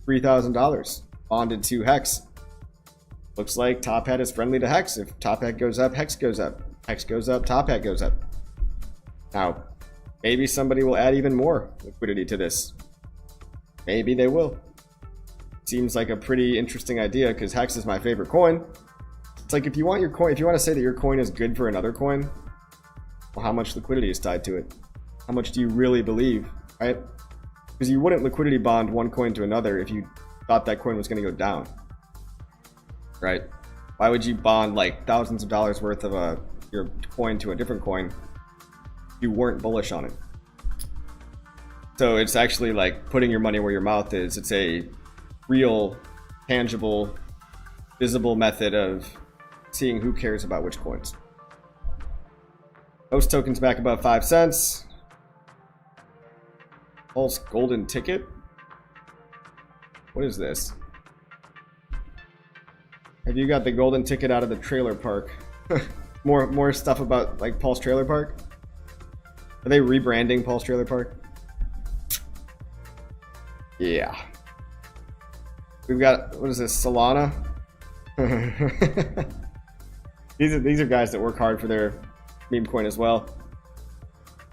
$3,000 bonded to Hex. Looks like Top Hat is friendly to Hex. If Top Hat goes up, Hex goes up. Hex goes up, Top Hat goes up. Now, maybe somebody will add even more liquidity to this. Maybe they will. Seems like a pretty interesting idea because Hex is my favorite coin. It's like if you want your coin, if you want to say that your coin is good for another coin, well, how much liquidity is tied to it? How much do you really believe, right? Because you wouldn't liquidity bond one coin to another if you thought that coin was going to go down, right? Why would you bond like thousands of dollars worth of your coin to a different coin if you weren't bullish on it? So it's actually like putting your money where your mouth is. It's a real, tangible, visible method of seeing who cares about which coins. Most tokens back about 5 cents. Pulse golden ticket. What is this? Have you got the golden ticket out of the trailer park? more stuff about like Pulse Trailer Park? Are they rebranding Pulse Trailer Park? Yeah. We've got, what is this, Solana? These are guys that work hard for their meme coin as well.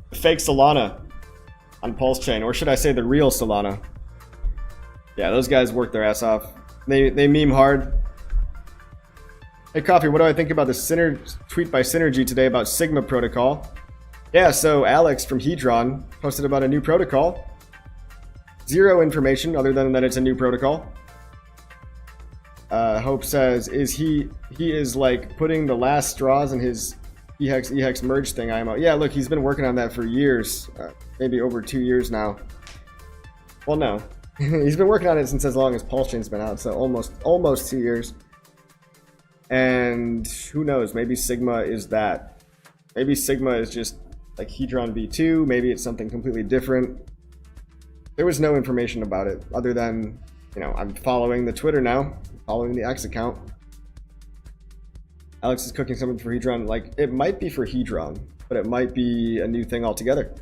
The fake Solana on PulseChain, or should I say the real Solana? Yeah, those guys work their ass off. They meme hard. Hey Coffee, what do I think about the tweet by Synergy today about Sigma protocol? Yeah, so Alex from Hedron posted about a new protocol. Zero information other than that it's a new protocol. Hope says, he is like putting the last straws in his EHEX merge thing. Yeah, look, he's been working on that for years, maybe over 2 years now. Well, no, he's been working on it since as long as PulseChain's been out, so almost 2 years. And who knows? Maybe Sigma is that. Maybe Sigma is just like Hedron V2. Maybe it's something completely different. There was no information about it other than, you know, I'm following the Twitter now, following the X account. Alex is cooking something for Hedron. Like, it might be for Hedron, but it might be a new thing altogether.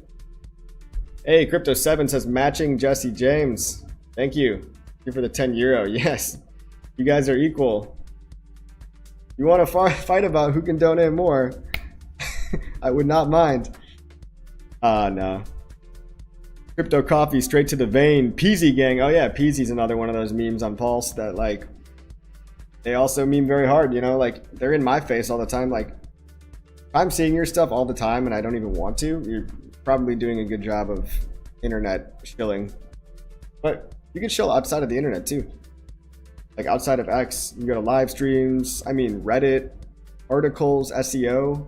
Hey, Crypto7 says matching Jesse James. Thank you. Thank you for the 10 euro. Yes, you guys are equal. You want to fight about who can donate more? I would not mind. No. Crypto Coffee, straight to the vein. Peasy gang. Oh yeah, Peasy's another one of those memes on Pulse that like, they also meme very hard, you know, like they're in my face all the time. Like, I'm seeing your stuff all the time and I don't even want to. You're probably doing a good job of internet shilling. But you can shill outside of the internet too. Like outside of X, you can go to live streams, I mean Reddit, articles, SEO,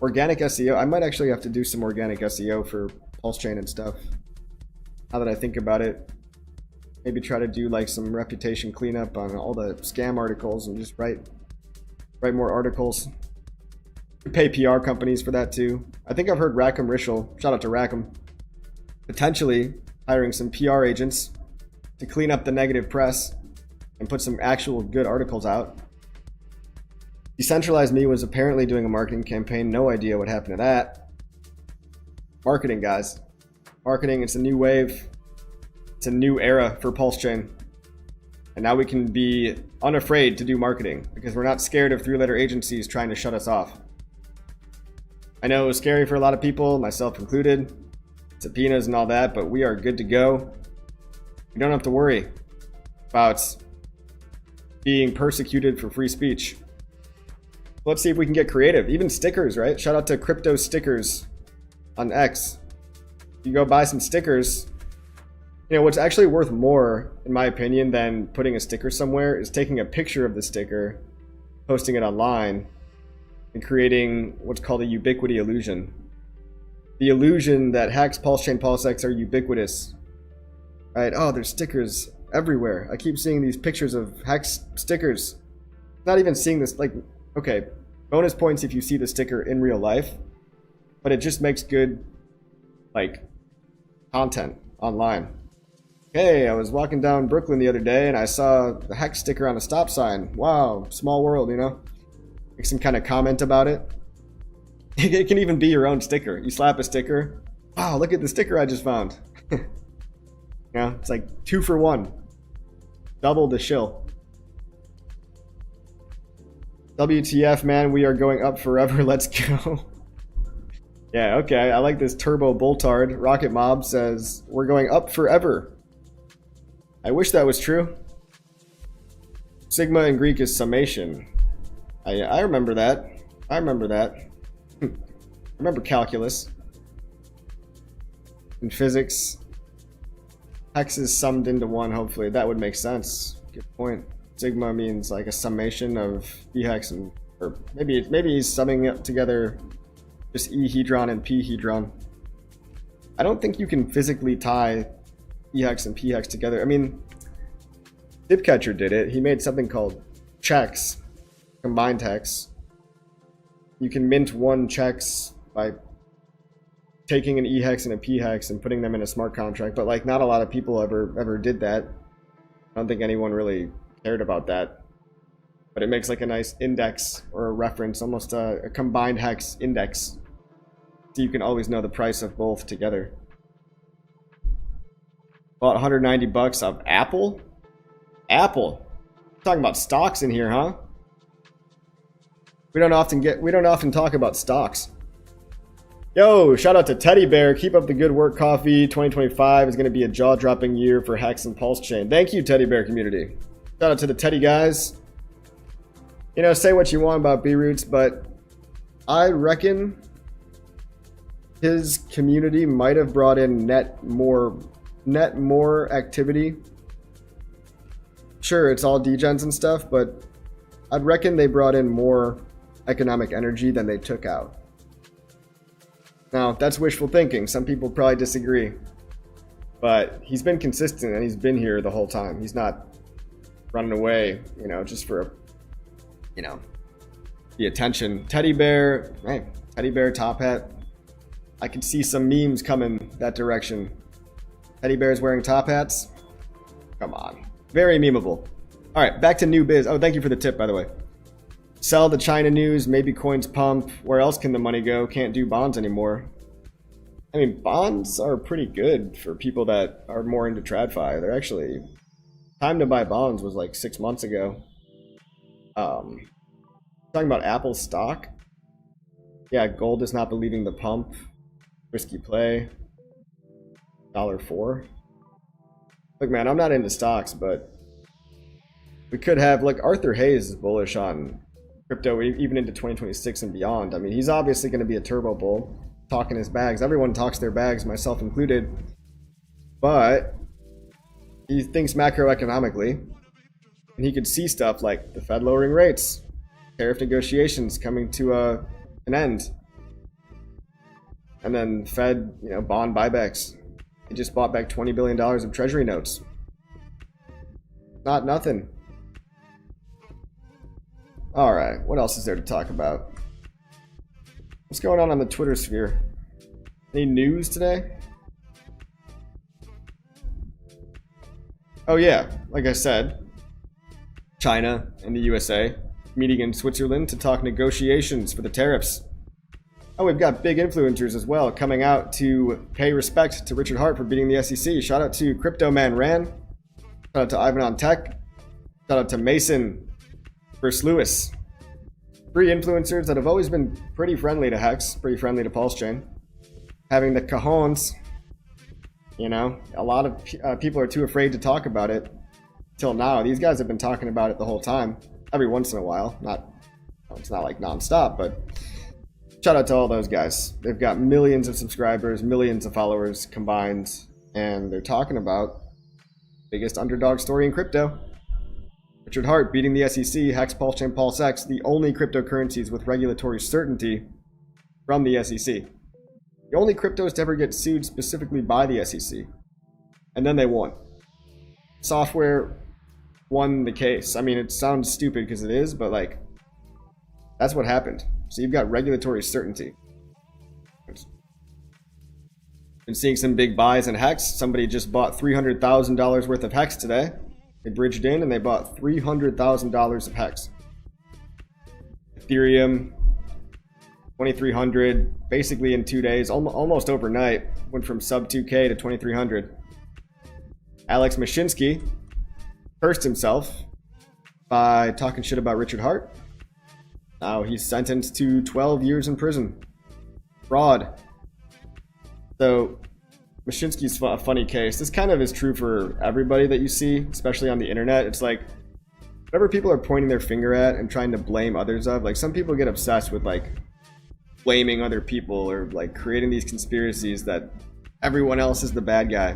organic SEO. I might actually have to do some organic SEO for PulseChain and stuff. Now that I think about it, maybe try to do like some reputation cleanup on all the scam articles and just write more articles. Pay PR companies for that too. I think I've heard Rackham Rishel, shout out to Rackham, potentially hiring some PR agents to clean up the negative press and put some actual good articles out. Decentralized Me was apparently doing a marketing campaign. No idea what happened to that. Marketing, guys. Marketing, it's a new wave. It's a new era for PulseChain. And now we can be unafraid to do marketing because we're not scared of three-letter agencies trying to shut us off. I know it was scary for a lot of people, myself included, subpoenas and all that, but we are good to go. We don't have to worry about being persecuted for free speech. Let's see if we can get creative. Even stickers, right? Shout out to Crypto Stickers on X. You go buy some stickers. You know, what's actually worth more, in my opinion, than putting a sticker somewhere is taking a picture of the sticker, posting it online, and creating what's called a ubiquity illusion. the illusion that Hex, PulseChain, PulseX are ubiquitous. Right? Oh, there's stickers everywhere. I keep seeing these pictures of Hex stickers. Not even seeing this, like, okay, bonus points if you see the sticker in real life, but it just makes good, like, content online. Hey, I was walking down Brooklyn the other day and I saw the Hex sticker on a stop sign. Wow, small world, you know? Make some kind of comment about it. It can even be your own sticker. You slap a sticker. Wow, look at the sticker I just found. You know, it's like 2 for 1. Double the shill. WTF, man, we are going up forever. Let's go. Yeah, okay, I like this Turbo Boltard. Rocket Mob says, we're going up forever. I wish that was true. Sigma in Greek is summation. I remember that. I remember that. I remember calculus. In physics, Hex is summed into 1, hopefully. That would make sense. Good point. Sigma means like a summation of E-Hex and... Or maybe he's summing it together just E-hedron and P-hedron. I don't think you can physically tie E-Hex and P-Hex together. I mean, Dipcatcher did it. He made something called checks, combined hex. You can mint 1 checks by taking an E-Hex and a P-Hex and putting them in a smart contract, but like not a lot of people ever did that. I don't think anyone really cared about that. But it makes like a nice index or a reference, almost a combined hex index. So you can always know the price of both together. Bought 190 bucks of Apple? Apple. Talking about stocks in here, huh? We don't often talk about stocks. Yo, shout out to Teddy Bear. Keep up the good work, Coffee. 2025 is going to be a jaw-dropping year for Hex and PulseChain. Thank you, Teddy Bear community. Shout out to the Teddy guys. You know, say what you want about B-Roots, but I reckon his community might have brought in net more activity. Sure, it's all degens and stuff, but I'd reckon they brought in more economic energy than they took out. Now, that's wishful thinking. Some people probably disagree. But he's been consistent and he's been here the whole time. He's not running away, you know, just for, you know, the attention. Teddy Bear, hey, Teddy Bear top hat. I can see some memes coming that direction. Teddy Bears wearing top hats? Come on. Very memeable. All right, back to new biz. Oh, thank you for the tip, by the way. Sell the China news, maybe coins pump. Where else can the money go? Can't do bonds anymore. I mean, bonds are pretty good for people that are more into TradFi. They're actually... Time to buy bonds was like 6 months ago. Talking about Apple stock. Yeah, gold is not believing the pump. Risky play. $1.04. Look, man, I'm not into stocks, but we could have, like, Arthur Hayes is bullish on crypto even into 2026 and beyond. I mean, he's obviously going to be a turbo bull, talking his bags. Everyone talks their bags, myself included. But he thinks macroeconomically, and he could see stuff like the Fed lowering rates, tariff negotiations coming to an end, and then Fed, you know, bond buybacks. He just bought back $20 billion of treasury notes. Not nothing. Alright, what else is there to talk about? What's going on the Twitter sphere? Any news today? Oh yeah, like I said, China and the USA meeting in Switzerland to talk negotiations for the tariffs. Oh, we've got big influencers as well coming out to pay respect to Richard Hart for beating the SEC. Shout out to Crypto Man Ran. Shout out to Ivan on Tech. Shout out to Mason vs. Lewis. 3 influencers that have always been pretty friendly to Hex, pretty friendly to PulseChain. Having the cajones, you know, a lot of people are too afraid to talk about it till now. These guys have been talking about it the whole time, every once in a while. It's not like non-stop, but shout out to all those guys. They've got millions of subscribers, millions of followers combined, and they're talking about biggest underdog story in crypto. Richard Hart beating the SEC, Hex, PulseChain, PulseX, the only cryptocurrencies with regulatory certainty from the SEC. The only cryptos to ever get sued specifically by the SEC. And then they won. Software won the case. I mean, it sounds stupid because it is, but like, that's what happened. So you've got regulatory certainty. Been seeing some big buys in Hex. Somebody just bought $300,000 worth of Hex today. They bridged in and they bought $300,000 of Hex. Ethereum, 2,300, basically in 2 days, almost overnight, went from sub 2K to 2,300. Alex Mashinsky cursed himself by talking shit about Richard Hart. Now he's sentenced to 12 years in prison. Fraud. So Mashinsky's a funny case. This kind of is true for everybody that you see, especially on the internet. It's like, whatever people are pointing their finger at and trying to blame others of, like some people get obsessed with like blaming other people or like creating these conspiracies that everyone else is the bad guy.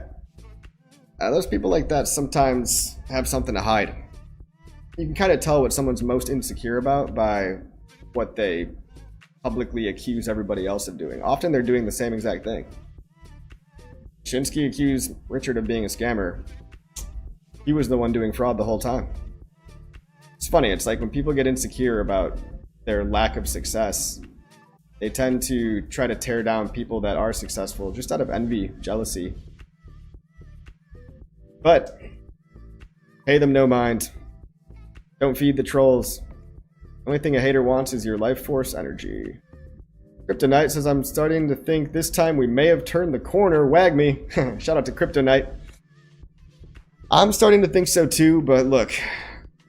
Those people like that sometimes have something to hide. You can kind of tell what someone's most insecure about by what they publicly accuse everybody else of doing. Often they're doing the same exact thing. Shinsky accused Richard of being a scammer. He was the one doing fraud the whole time. It's funny, it's like when people get insecure about their lack of success, they tend to try to tear down people that are successful just out of envy, jealousy. But pay them no mind. Don't feed the trolls. The only thing a hater wants is your life force energy. Kryptonite says, I'm starting to think this time we may have turned the corner. Wag me. Shout out to Kryptonite. I'm starting to think so too, but look,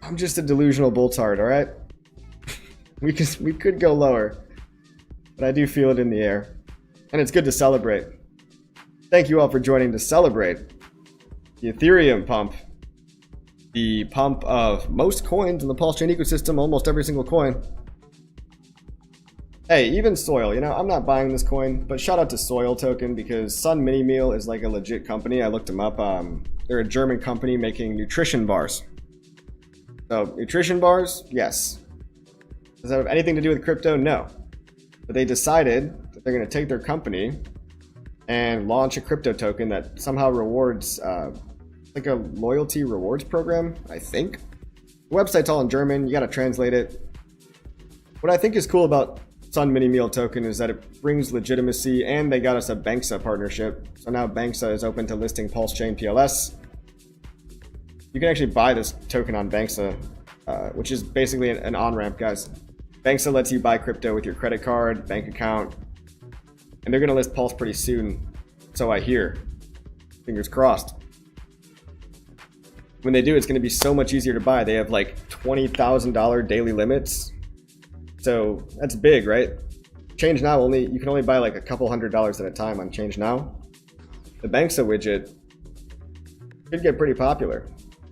I'm just a delusional bulltard, alright? we could go lower, but I do feel it in the air. And it's good to celebrate. Thank you all for joining to celebrate the Ethereum pump. The pump of most coins in the PulseChain ecosystem, almost every single coin. Hey, even Soil, you know, I'm not buying this coin, but shout out to Soil token because Sun Mini Meal is like a legit company. I looked them up. They're a German company making nutrition bars. So, nutrition bars, yes. Does that have anything to do with crypto? No. But they decided that they're going to take their company and launch a crypto token that somehow rewards like a loyalty rewards program, I think. The website's all in German, you gotta translate it. What I think is cool about Sun Mini Meal token is that it brings legitimacy, and they got us a Banksa partnership. So now Banksa is open to listing PulseChain PLS. You can actually buy this token on Banksa, which is basically an on-ramp, guys. Banksa lets you buy crypto with your credit card, bank account, and they're gonna list Pulse pretty soon, so I hear. Fingers crossed. When they do, it's going to be so much easier to buy. They have like $20,000 daily limits. So that's big, right? Change Now, you can only buy like a couple $100s at a time on Change Now. The Banksa widget could get pretty popular.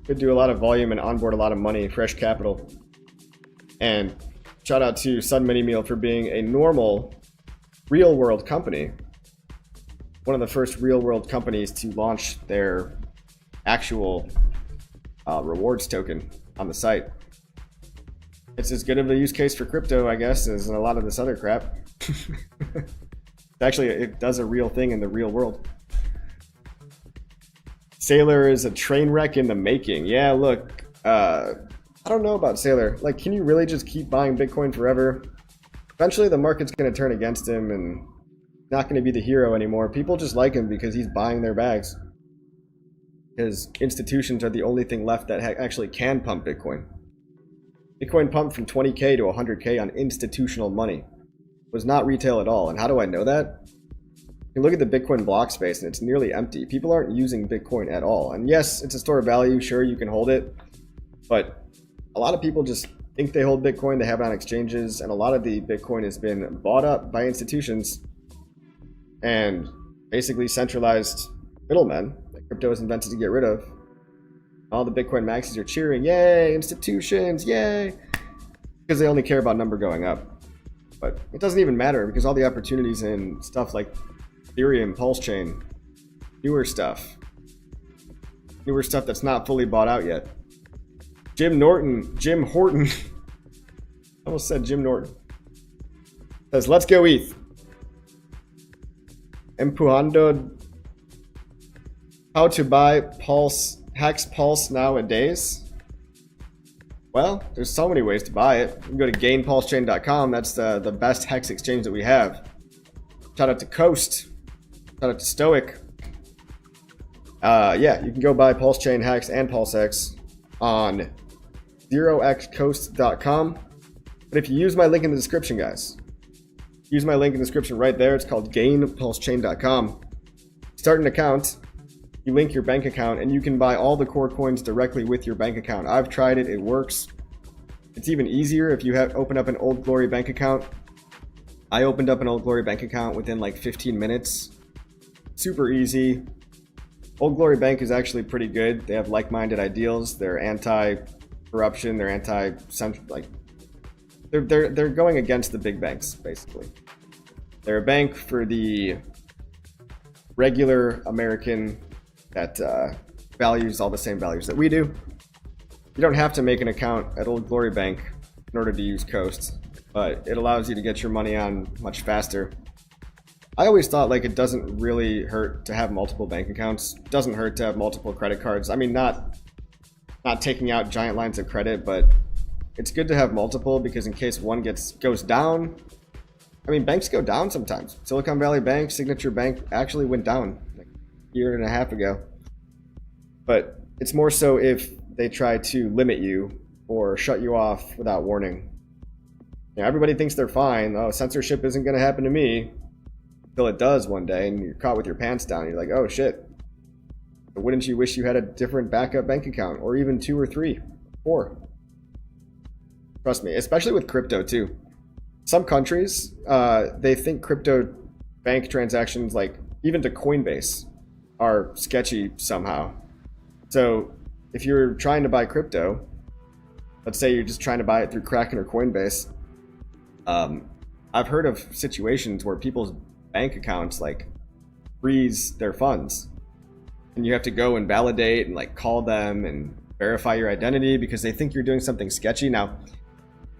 Could do a lot of volume and onboard a lot of money, fresh capital. And shout out to Sun Mini Meal for being a normal real world company. One of the first real world companies to launch their actual rewards token on the site. It's as good of a use case for crypto, I guess, as a lot of this other crap. Actually, it does a real thing in the real world. Sailor is a train wreck in the making. Yeah, look, I don't know about Sailor. Like, can you really just keep buying Bitcoin forever? Eventually the market's going to turn against him and not going to be the hero anymore. People just like him because he's buying their bags. Because institutions are the only thing left that actually can pump Bitcoin. Bitcoin pumped from 20K to 100K on institutional money. It was not retail at all. And how do I know that? You can look at the Bitcoin block space and it's nearly empty. People aren't using Bitcoin at all. And yes, it's a store of value. Sure, you can hold it. But a lot of people just think they hold Bitcoin. They have it on exchanges. And a lot of the Bitcoin has been bought up by institutions and basically centralized middlemen. Crypto was invented to get rid of. All the Bitcoin maxis are cheering, yay, institutions, yay, because they only care about number going up. But it doesn't even matter because all the opportunities in stuff like Ethereum, PulseChain, newer stuff that's not fully bought out yet. Jim Horton, I almost said Jim Norton, says, let's go ETH. empujando how to buy Hex Pulse nowadays. Well, there's so many ways to buy it. You can go to gainpulsechain.com. That's the best Hex exchange that we have. Shout out to Coast. Shout out to Stoic. Yeah, you can go buy PulseChain, Hex, and PulseX on 0xcoast.com. But if you use my link in the description, guys, use my link in the description right there. It's called gainpulsechain.com. Start an account. You link your bank account, and you can buy all the core coins directly with your bank account. I've tried it. It works. It's even easier if you open up an Old Glory bank account. I opened up an Old Glory bank account within like 15 minutes. Super easy. Old Glory Bank is actually pretty good. They have like-minded ideals. They're anti-corruption. They're anti-central. Like they're going against the big banks, basically. They're a bank for the regular American that values all the same values that we do. You don't have to make an account at Old Glory Bank in order to use Coast, but it allows you to get your money on much faster. I always thought like it doesn't really hurt to have multiple bank accounts. It doesn't hurt to have multiple credit cards. I mean, not taking out giant lines of credit, but it's good to have multiple because in case one goes down. I mean, banks go down sometimes. Silicon Valley Bank, Signature Bank actually went down like a year and a half ago. But it's more so if they try to limit you or shut you off without warning. You know, everybody thinks they're fine. Oh, censorship isn't going to happen to me. Until it does one day and you're caught with your pants down. You're like, oh shit. But wouldn't you wish you had a different backup bank account? Or even 2 or 3, 4. Trust me, especially with crypto too. Some countries, they think crypto bank transactions, like even to Coinbase, are sketchy somehow. So if you're trying to buy crypto, let's say you're just trying to buy it through Kraken or Coinbase, I've heard of situations where people's bank accounts like freeze their funds, and you have to go and validate and like call them and verify your identity because they think you're doing something sketchy. Now,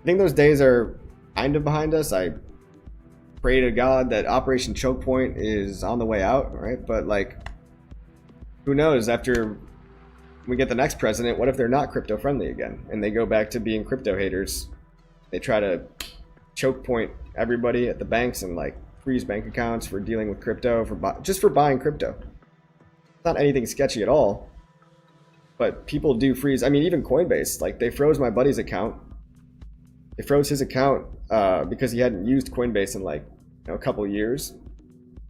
I think those days are kind of behind us. I pray to God that Operation Choke Point is on the way out, right? But like, who knows? After we get the next president, what if they're not crypto friendly again and they go back to being crypto haters? They try to choke point everybody at the banks and like freeze bank accounts for dealing with crypto, just for buying crypto. It's not anything sketchy at all, but people do freeze. I mean, even Coinbase, like they froze my buddy's account. They froze his account because he hadn't used Coinbase in like a couple years. And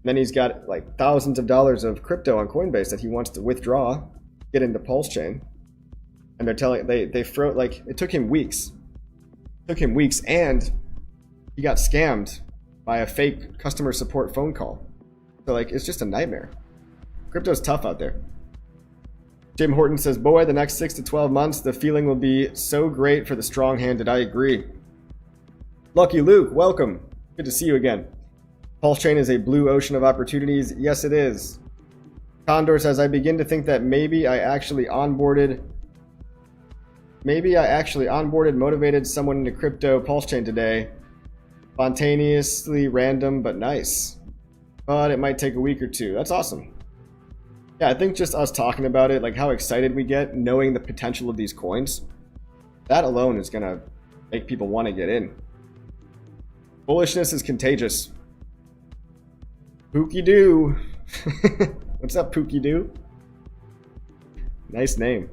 then he's got like thousands of dollars of crypto on Coinbase that he wants to withdraw, get into PulseChain, and they're telling they froze. Like it took him weeks. And he got scammed by a fake customer support phone call. So like, it's just a nightmare. Crypto's tough out there. Jim Horton says, boy, the next 6 to 12 months, the feeling will be so great for the strong-handed. I agree. Lucky Luke, welcome. Good to see you again. PulseChain is a blue ocean of opportunities. Yes, it is. Condor says, I begin to think that maybe I actually onboarded, motivated someone into crypto PulseChain today. Spontaneously random, but nice. But it might take a week or two. That's awesome. Yeah, I think just us talking about it, like how excited we get knowing the potential of these coins, that alone is going to make people want to get in. Bullishness is contagious. Pookie Doo. What's up, Pookie Doo? Nice name.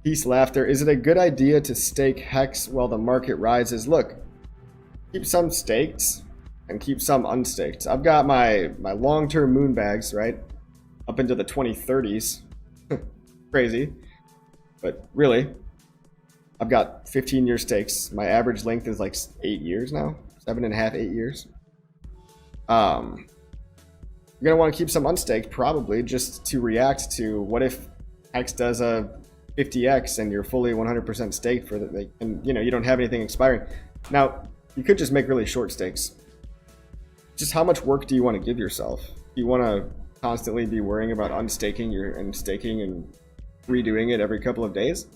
Peace Laughter. Is it a good idea to stake Hex while the market rises? Look, keep some staked and keep some unstaked. I've got my long-term moon bags, right? Up into the 2030s. Crazy. But really, I've got 15-year stakes. My average length is like 8 years now. 7.5, 8 years. You're going to want to keep some unstaked, probably, just to react to what if Hex does a 50x and you're fully 100% staked for the, and you don't have anything expiring. Now, you could just make really short stakes. Just how much work do you want to give yourself? Do you want to constantly be worrying about unstaking and staking and redoing it every couple of days?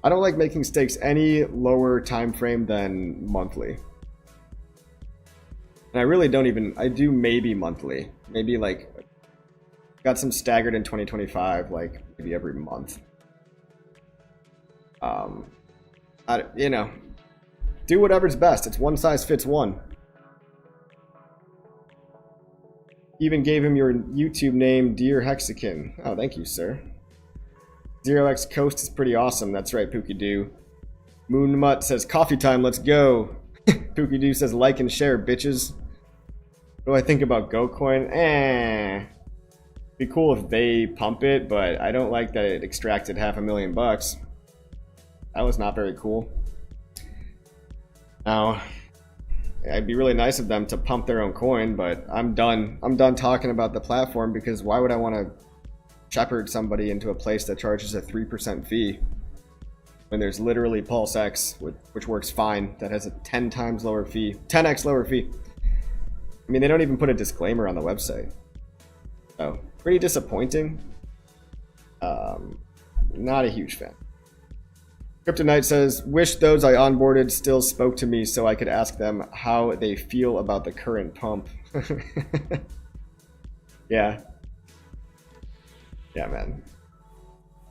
I don't like making stakes any lower time frame than monthly. And And I really don't even, I do maybe monthly. Maybe like, got some staggered in 2025, like maybe every month. You know, do whatever's best. It's one size fits one. Even gave him your YouTube name, Dear Hexakin. Oh, thank you, sir. 0x Coast is pretty awesome. That's right, Pookie Doo. Moonmutt says, coffee time, let's go. Pookie Doo says, like and share, bitches. What do I think about GoCoin? Be cool if they pump it, but I don't like that it extracted $500,000. That was not very cool. Now, it'd be really nice of them to pump their own coin, but I'm done. I'm done talking about the platform, because why would I want to shepherd somebody into a place that charges a 3% fee when there's literally PulseX, which works fine, that has a 10 times lower fee, 10x lower fee. I mean, they don't even put a disclaimer on the website. So, pretty disappointing. Not a huge fan. Kryptonite says, wish those I onboarded still spoke to me so I could ask them how they feel about the current pump. Yeah. Yeah, man.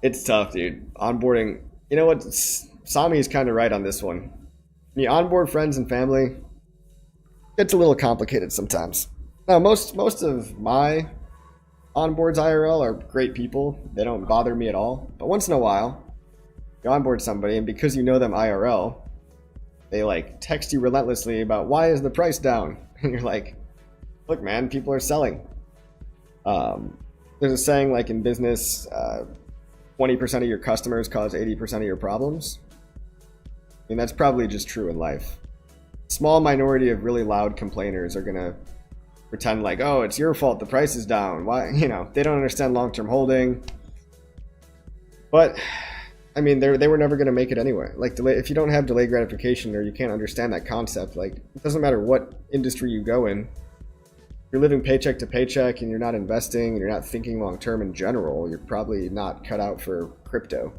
It's tough, dude. Onboarding. You know what? Sami's kind of right on this one. When you onboard friends and family, it's a little complicated sometimes. Now, most of my onboards IRL are great people. They don't bother me at all. But once in a while, you onboard somebody, and because you know them IRL, they like text you relentlessly about why is the price down? And you're like, look, man, people are selling. There's a saying like in business, 20% of your customers cause 80% of your problems. I mean, that's probably just true in life. Small minority of really loud complainers are gonna pretend like, oh, it's your fault the price is down. Why? You know, they don't understand long-term holding. But I mean, they were never gonna make it anyway. Like, if you don't have delayed gratification, or you can't understand that concept, like, it doesn't matter what industry you go in. If you're living paycheck to paycheck and you're not investing and you're not thinking long-term in general, you're probably not cut out for crypto.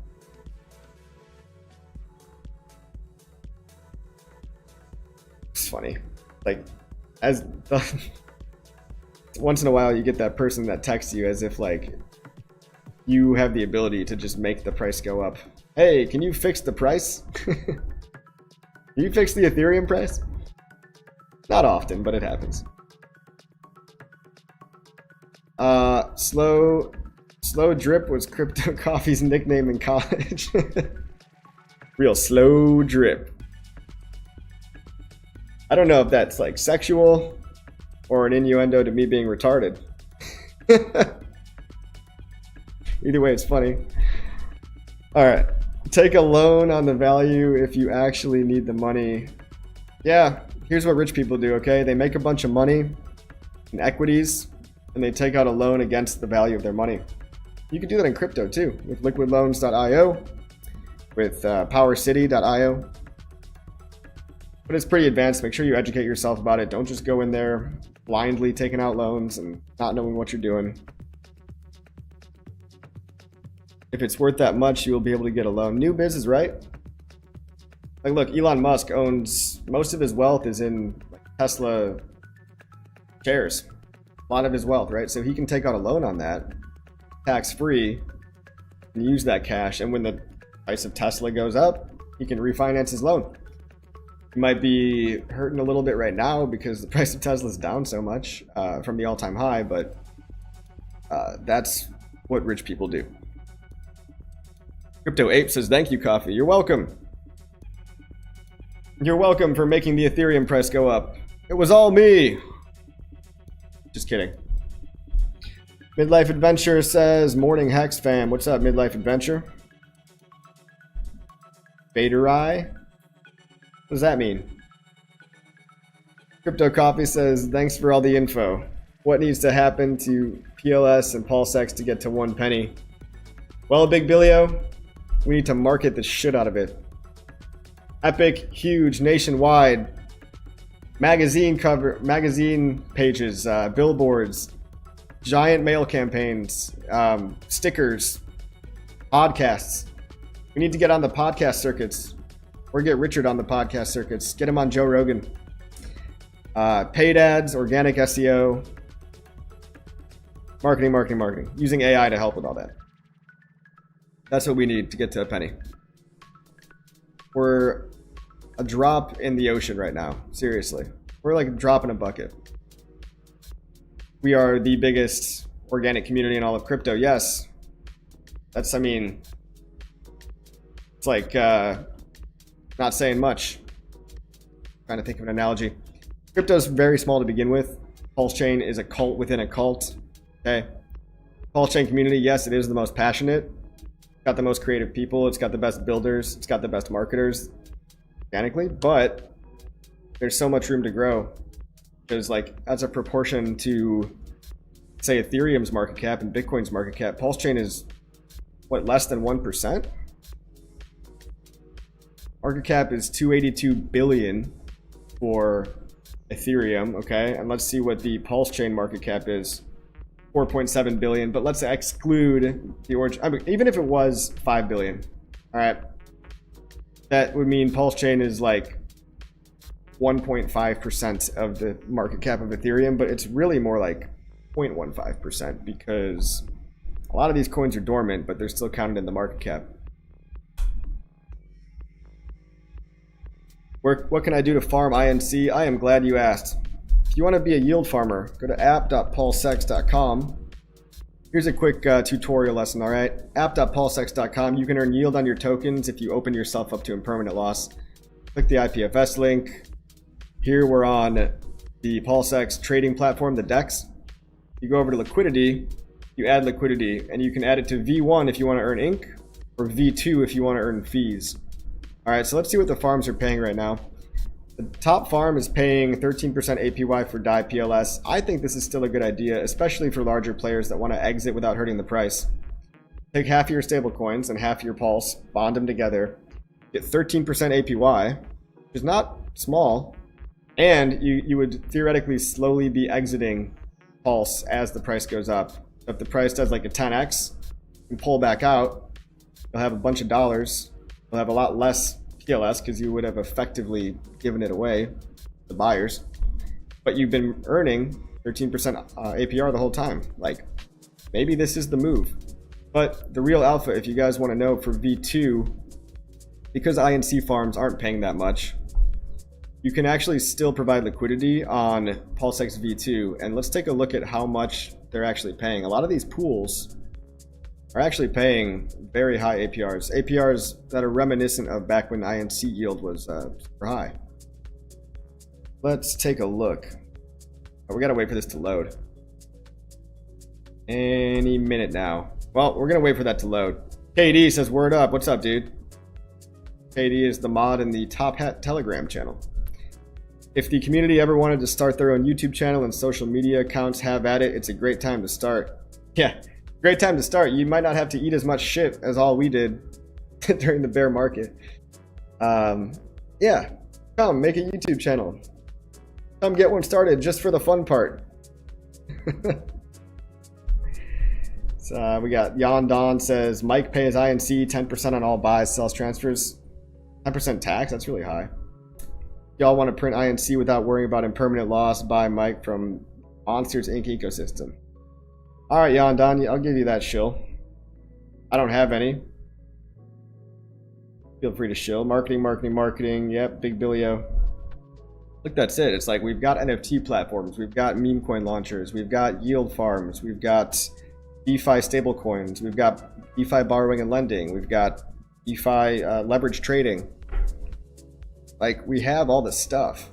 It's funny. Like, once in a while you get that person that texts you as if like you have the ability to just make the price go up. Hey, can you fix the price? Can you fix the Ethereum price? Not often, but it happens. Slow Drip was Crypto Coffee's nickname in college. Real slow drip. I don't know if that's like sexual or an innuendo to me being retarded. Either way, it's funny. All right. Take a loan on the value if you actually need the money. Yeah, here's what rich people do, okay? They make a bunch of money in equities, and they take out a loan against the value of their money. You can do that in crypto too, with liquidloans.io, with powercity.io. But it's pretty advanced. Make sure you educate yourself about it. Don't just go in there blindly taking out loans and not knowing what you're doing. If it's worth that much, you will be able to get a loan. New biz is right. Like, look, Elon Musk owns, most of his wealth is in Tesla shares. A lot of his wealth, right? So he can take out a loan on that, tax-free, and use that cash. And when the price of Tesla goes up, he can refinance his loan. He might be hurting a little bit right now because the price of Tesla is down so much from the all-time high, but that's what rich people do. Crypto Ape says, thank you, Coffee. You're welcome. You're welcome for making the Ethereum price go up. It was all me. Just kidding. Midlife Adventure says, morning Hex fam. What's up, Midlife Adventure? Baderai? What does that mean? Crypto Coffee says, thanks for all the info. What needs to happen to PLS and PulseX to get to 1 penny? Well, Big Billio, we need to market the shit out of it. Epic, huge, nationwide, magazine pages, billboards, giant mail campaigns, stickers, podcasts. We need to get on the podcast circuits, or get Richard on the podcast circuits. Get him on Joe Rogan. Paid ads, organic SEO, marketing, using AI to help with all that. That's what we need to get to a penny. We're a drop in the ocean right now. Seriously. We're like a drop in a bucket. We are the biggest organic community in all of crypto. Yes. That's, I mean, it's like not saying much. Trying to think of an analogy. Crypto's very small to begin with. PulseChain is a cult within a cult. Okay. PulseChain community, yes, it is the most passionate. It's got the most creative people. It's got the best builders. It's got the best marketers organically, but there's so much room to grow. Because like as a proportion to say Ethereum's market cap and Bitcoin's market cap, PulseChain is what, less than 1%? Market cap is 282 billion for Ethereum, okay? And let's see what the PulseChain market cap is. 4.7 billion, but let's exclude the orange. I mean, even if it was 5 billion, all right, that would mean PulseChain is like 1.5% of the market cap of Ethereum, but it's really more like 0.15% because a lot of these coins are dormant, but they're still counted in the market cap. What can I do to farm INC? I am glad you asked. If you want to be a yield farmer, go to app.pulsex.com. Here's a quick tutorial lesson, all right? App.pulsex.com. You can earn yield on your tokens if you open yourself up to impermanent loss. Click the IPFS link. Here we're on the PulseX trading platform, the DEX. You go over to liquidity, you add liquidity, and you can add it to V1 if you want to earn ink, or V2 if you want to earn fees. All right, so let's see what the farms are paying right now. The top farm is paying 13% APY for DAI PLS. I think this is still a good idea, especially for larger players that want to exit without hurting the price. Take half of your stable coins and half of your Pulse, bond them together, get 13% APY, which is not small, and you would theoretically slowly be exiting Pulse as the price goes up. So if the price does like a 10x and pull back out, you'll have a bunch of dollars. You'll have a lot less PLS because you would have effectively given it away to the buyers. But you've been earning 13% APR the whole time. Like, maybe this is the move. But the real alpha, if you guys want to know, for V2, because INC farms aren't paying that much, you can actually still provide liquidity on PulseX V2. And let's take a look at how much they're actually paying. A lot of these pools are actually paying very high APRs. APRs that are reminiscent of back when INC yield was super high. Let's take a look. Oh, we gotta wait for this to load. Any minute now. Well, we're gonna wait for that to load. KD says, word up. What's up, dude? KD is the mod in the Top Hat Telegram channel. If the community ever wanted to start their own YouTube channel and social media accounts, have at it. It's a great time to start. Yeah. Great time to start. You might not have to eat as much shit as all we did during the bear market. Yeah, come make a YouTube channel. Come get one started just for the fun part. So we got Yon Don says, Mike pays INC 10% on all buys, sells, transfers. 10% tax, that's really high. Y'all want to print INC without worrying about impermanent loss? Buy Mike from Monsters Inc. ecosystem. All right, Yon Don, I'll give you that shill. I don't have any. Feel free to shill. Marketing. Yep, big billio. Look, that's it. It's like we've got NFT platforms. We've got Memecoin launchers. We've got yield farms. We've got DeFi stablecoins. We've got DeFi borrowing and lending. We've got DeFi leverage trading. Like, we have all this stuff.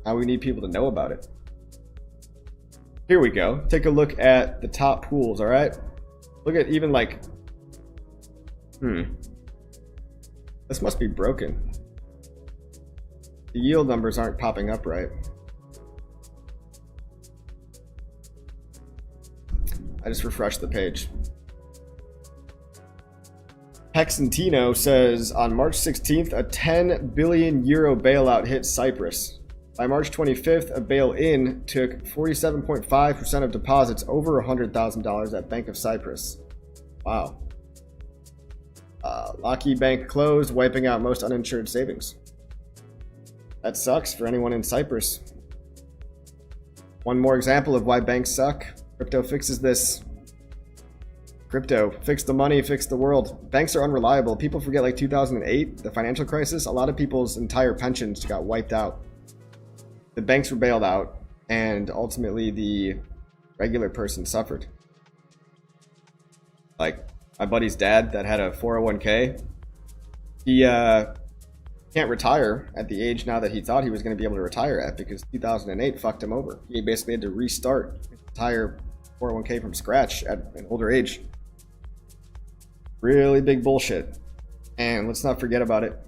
Now we need people to know about it. Here we go. Take a look at the top pools, all right? Look at even like, this must be broken. The yield numbers aren't popping up right. I just refreshed the page. Hex and Tino says, on March 16th, a 10 billion euro bailout hit Cyprus. By March 25th, a bail-in took 47.5% of deposits over $100,000 at Bank of Cyprus. Wow. Lockheed Bank closed, wiping out most uninsured savings. That sucks for anyone in Cyprus. One more example of why banks suck. Crypto fixes this. Crypto, fix the money, fix the world. Banks are unreliable. People forget like 2008, the financial crisis. A lot of people's entire pensions got wiped out. The banks were bailed out, and ultimately the regular person suffered. Like my buddy's dad that had a 401k, he can't retire at the age now that he thought he was going to be able to retire at, because 2008 fucked him over. He basically had to restart his entire 401k from scratch at an older age. Really big bullshit. And let's not forget about it.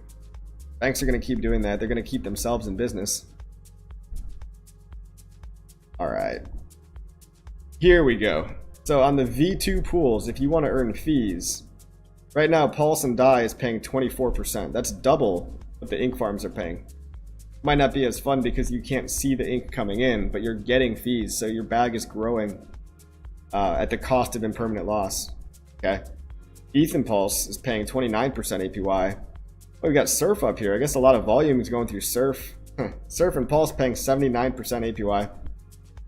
Banks are going to keep doing that. They're going to keep themselves in business. All right. Here we go. So on the V2 pools, if you want to earn fees, right now Pulse and DAI is paying 24%. That's double what the ink farms are paying. Might not be as fun because you can't see the ink coming in, but you're getting fees, so your bag is growing at the cost of impermanent loss. Okay. ETH and Pulse is paying 29% APY. Oh, we got Surf up here. I guess a lot of volume is going through Surf. Surf and Pulse paying 79% APY.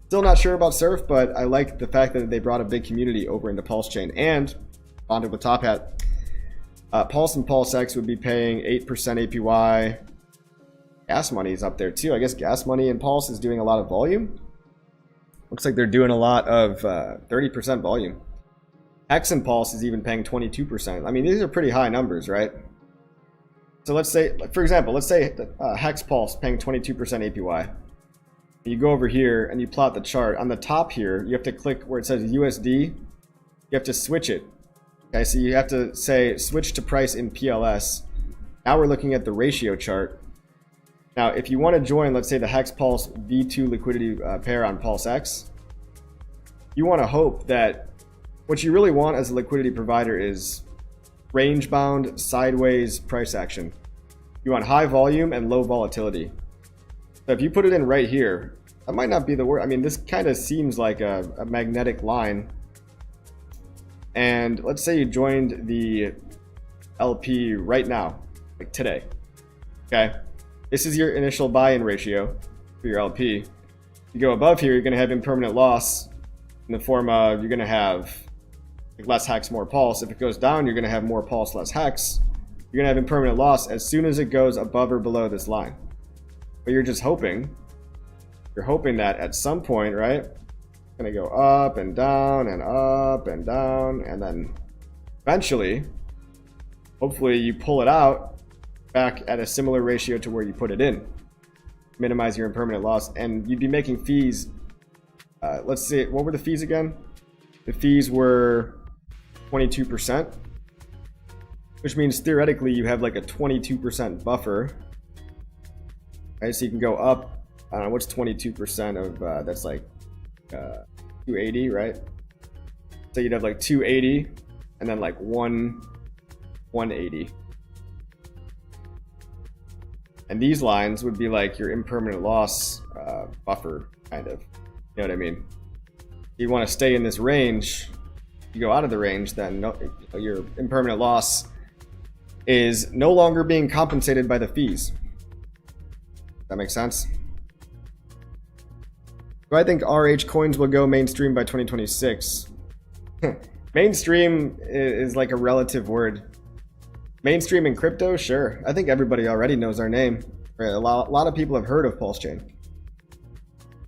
Still not sure about Surf, but I like the fact that they brought a big community over into PulseChain. And bonded with Top Hat, Pulse and PulseX would be paying 8% APY. Gas Money is up there too. I guess Gas Money and Pulse is doing a lot of volume. Looks like they're doing a lot of 30% volume. Hex and Pulse is even paying 22%. I mean, these are pretty high numbers, right? So let's say, for example, let's say Hex Pulse paying 22% APY. You go over here and you plot the chart. On the top here, you have to click where it says USD. You have to switch it. Okay, so you have to say switch to price in PLS. Now we're looking at the ratio chart. Now, if you want to join, let's say the Hex Pulse V2 liquidity pair on PulseX, you want to hope that what you really want as a liquidity provider is range-bound, sideways price action. You want high volume and low volatility. So if you put it in right here, that might not be the word. I mean, this kind of seems like a magnetic line. And let's say you joined the LP right now, like today. Okay, this is your initial buy-in ratio for your LP. You go above here, you're going to have impermanent loss in the form of you're going to have less Hex, more Pulse. If it goes down, you're going to have more Pulse, less Hex. You're going to have impermanent loss as soon as it goes above or below this line. But you're just hoping. You're hoping that at some point, right, it's going to go up and down and up and down. And then eventually, hopefully you pull it out back at a similar ratio to where you put it in. Minimize your impermanent loss. And you'd be making fees. Let's see, what were the fees again? The fees were 22%, which means theoretically you have like a 22% buffer. Okay, so you can go up. I don't know, what's 22% of that's like 280, right? So you'd have like 280 and then like 180. And these lines would be like your impermanent loss buffer, kind of. You know what I mean? You want to stay in this range. You go out of the range, then your impermanent loss is no longer being compensated by the fees. That makes sense? Do I think RH coins will go mainstream by 2026? Mainstream is like a relative word. Mainstream in crypto, sure. I think everybody already knows our name. Right? A lot of people have heard of PulseChain,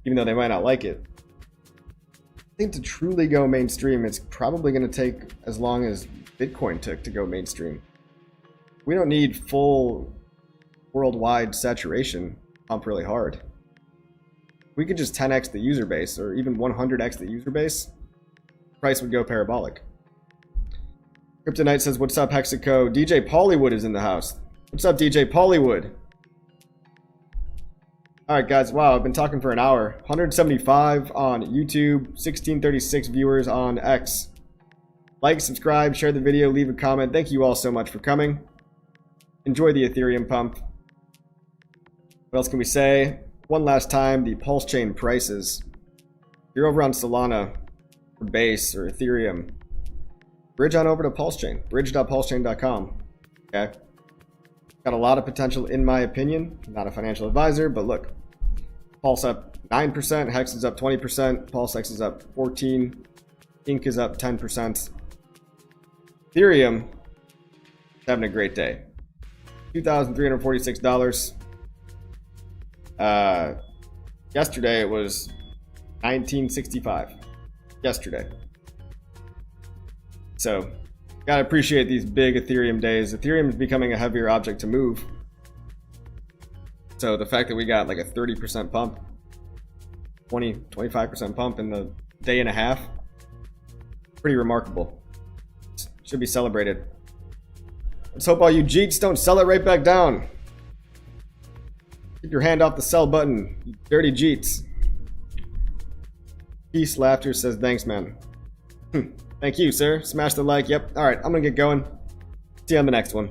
even though they might not like it. I think to truly go mainstream, it's probably going to take as long as Bitcoin took to go mainstream. We don't need full worldwide saturation. Pump really hard. We could just 10x the user base, or even 100x the user base, price would go parabolic. Kryptonite says, what's up, Hexico? DJ Pollywood is in the house. What's up, DJ Pollywood? Alright guys, wow, I've been talking for an hour. 175 on YouTube, 1636 viewers on X. Like, subscribe, share the video, leave a comment. Thank you all so much for coming. Enjoy the Ethereum pump. What else can we say? One last time, the PulseChain prices. If you're over on Solana, or Base, or Ethereum, bridge on over to PulseChain. Bridge.pulsechain.com. Okay? Got a lot of potential in my opinion. I'm not a financial advisor, but look. Pulse up 9%, Hex is up 20%, PulseX is up 14%, Ink is up 10%. Ethereum is having a great day. $2,346. Yesterday it was $19.65. Yesterday. So, gotta appreciate these big Ethereum days. Ethereum is becoming a heavier object to move. So the fact that we got like a 30% pump, 25% pump in the day and a half, pretty remarkable. Should be celebrated. Let's hope all you jeets don't sell it right back down. Keep your hand off the sell button, you dirty jeets. Peace Laughter says, thanks, man. Thank you, sir. Smash the like. Yep. All right, I'm gonna get going. See you on the next one.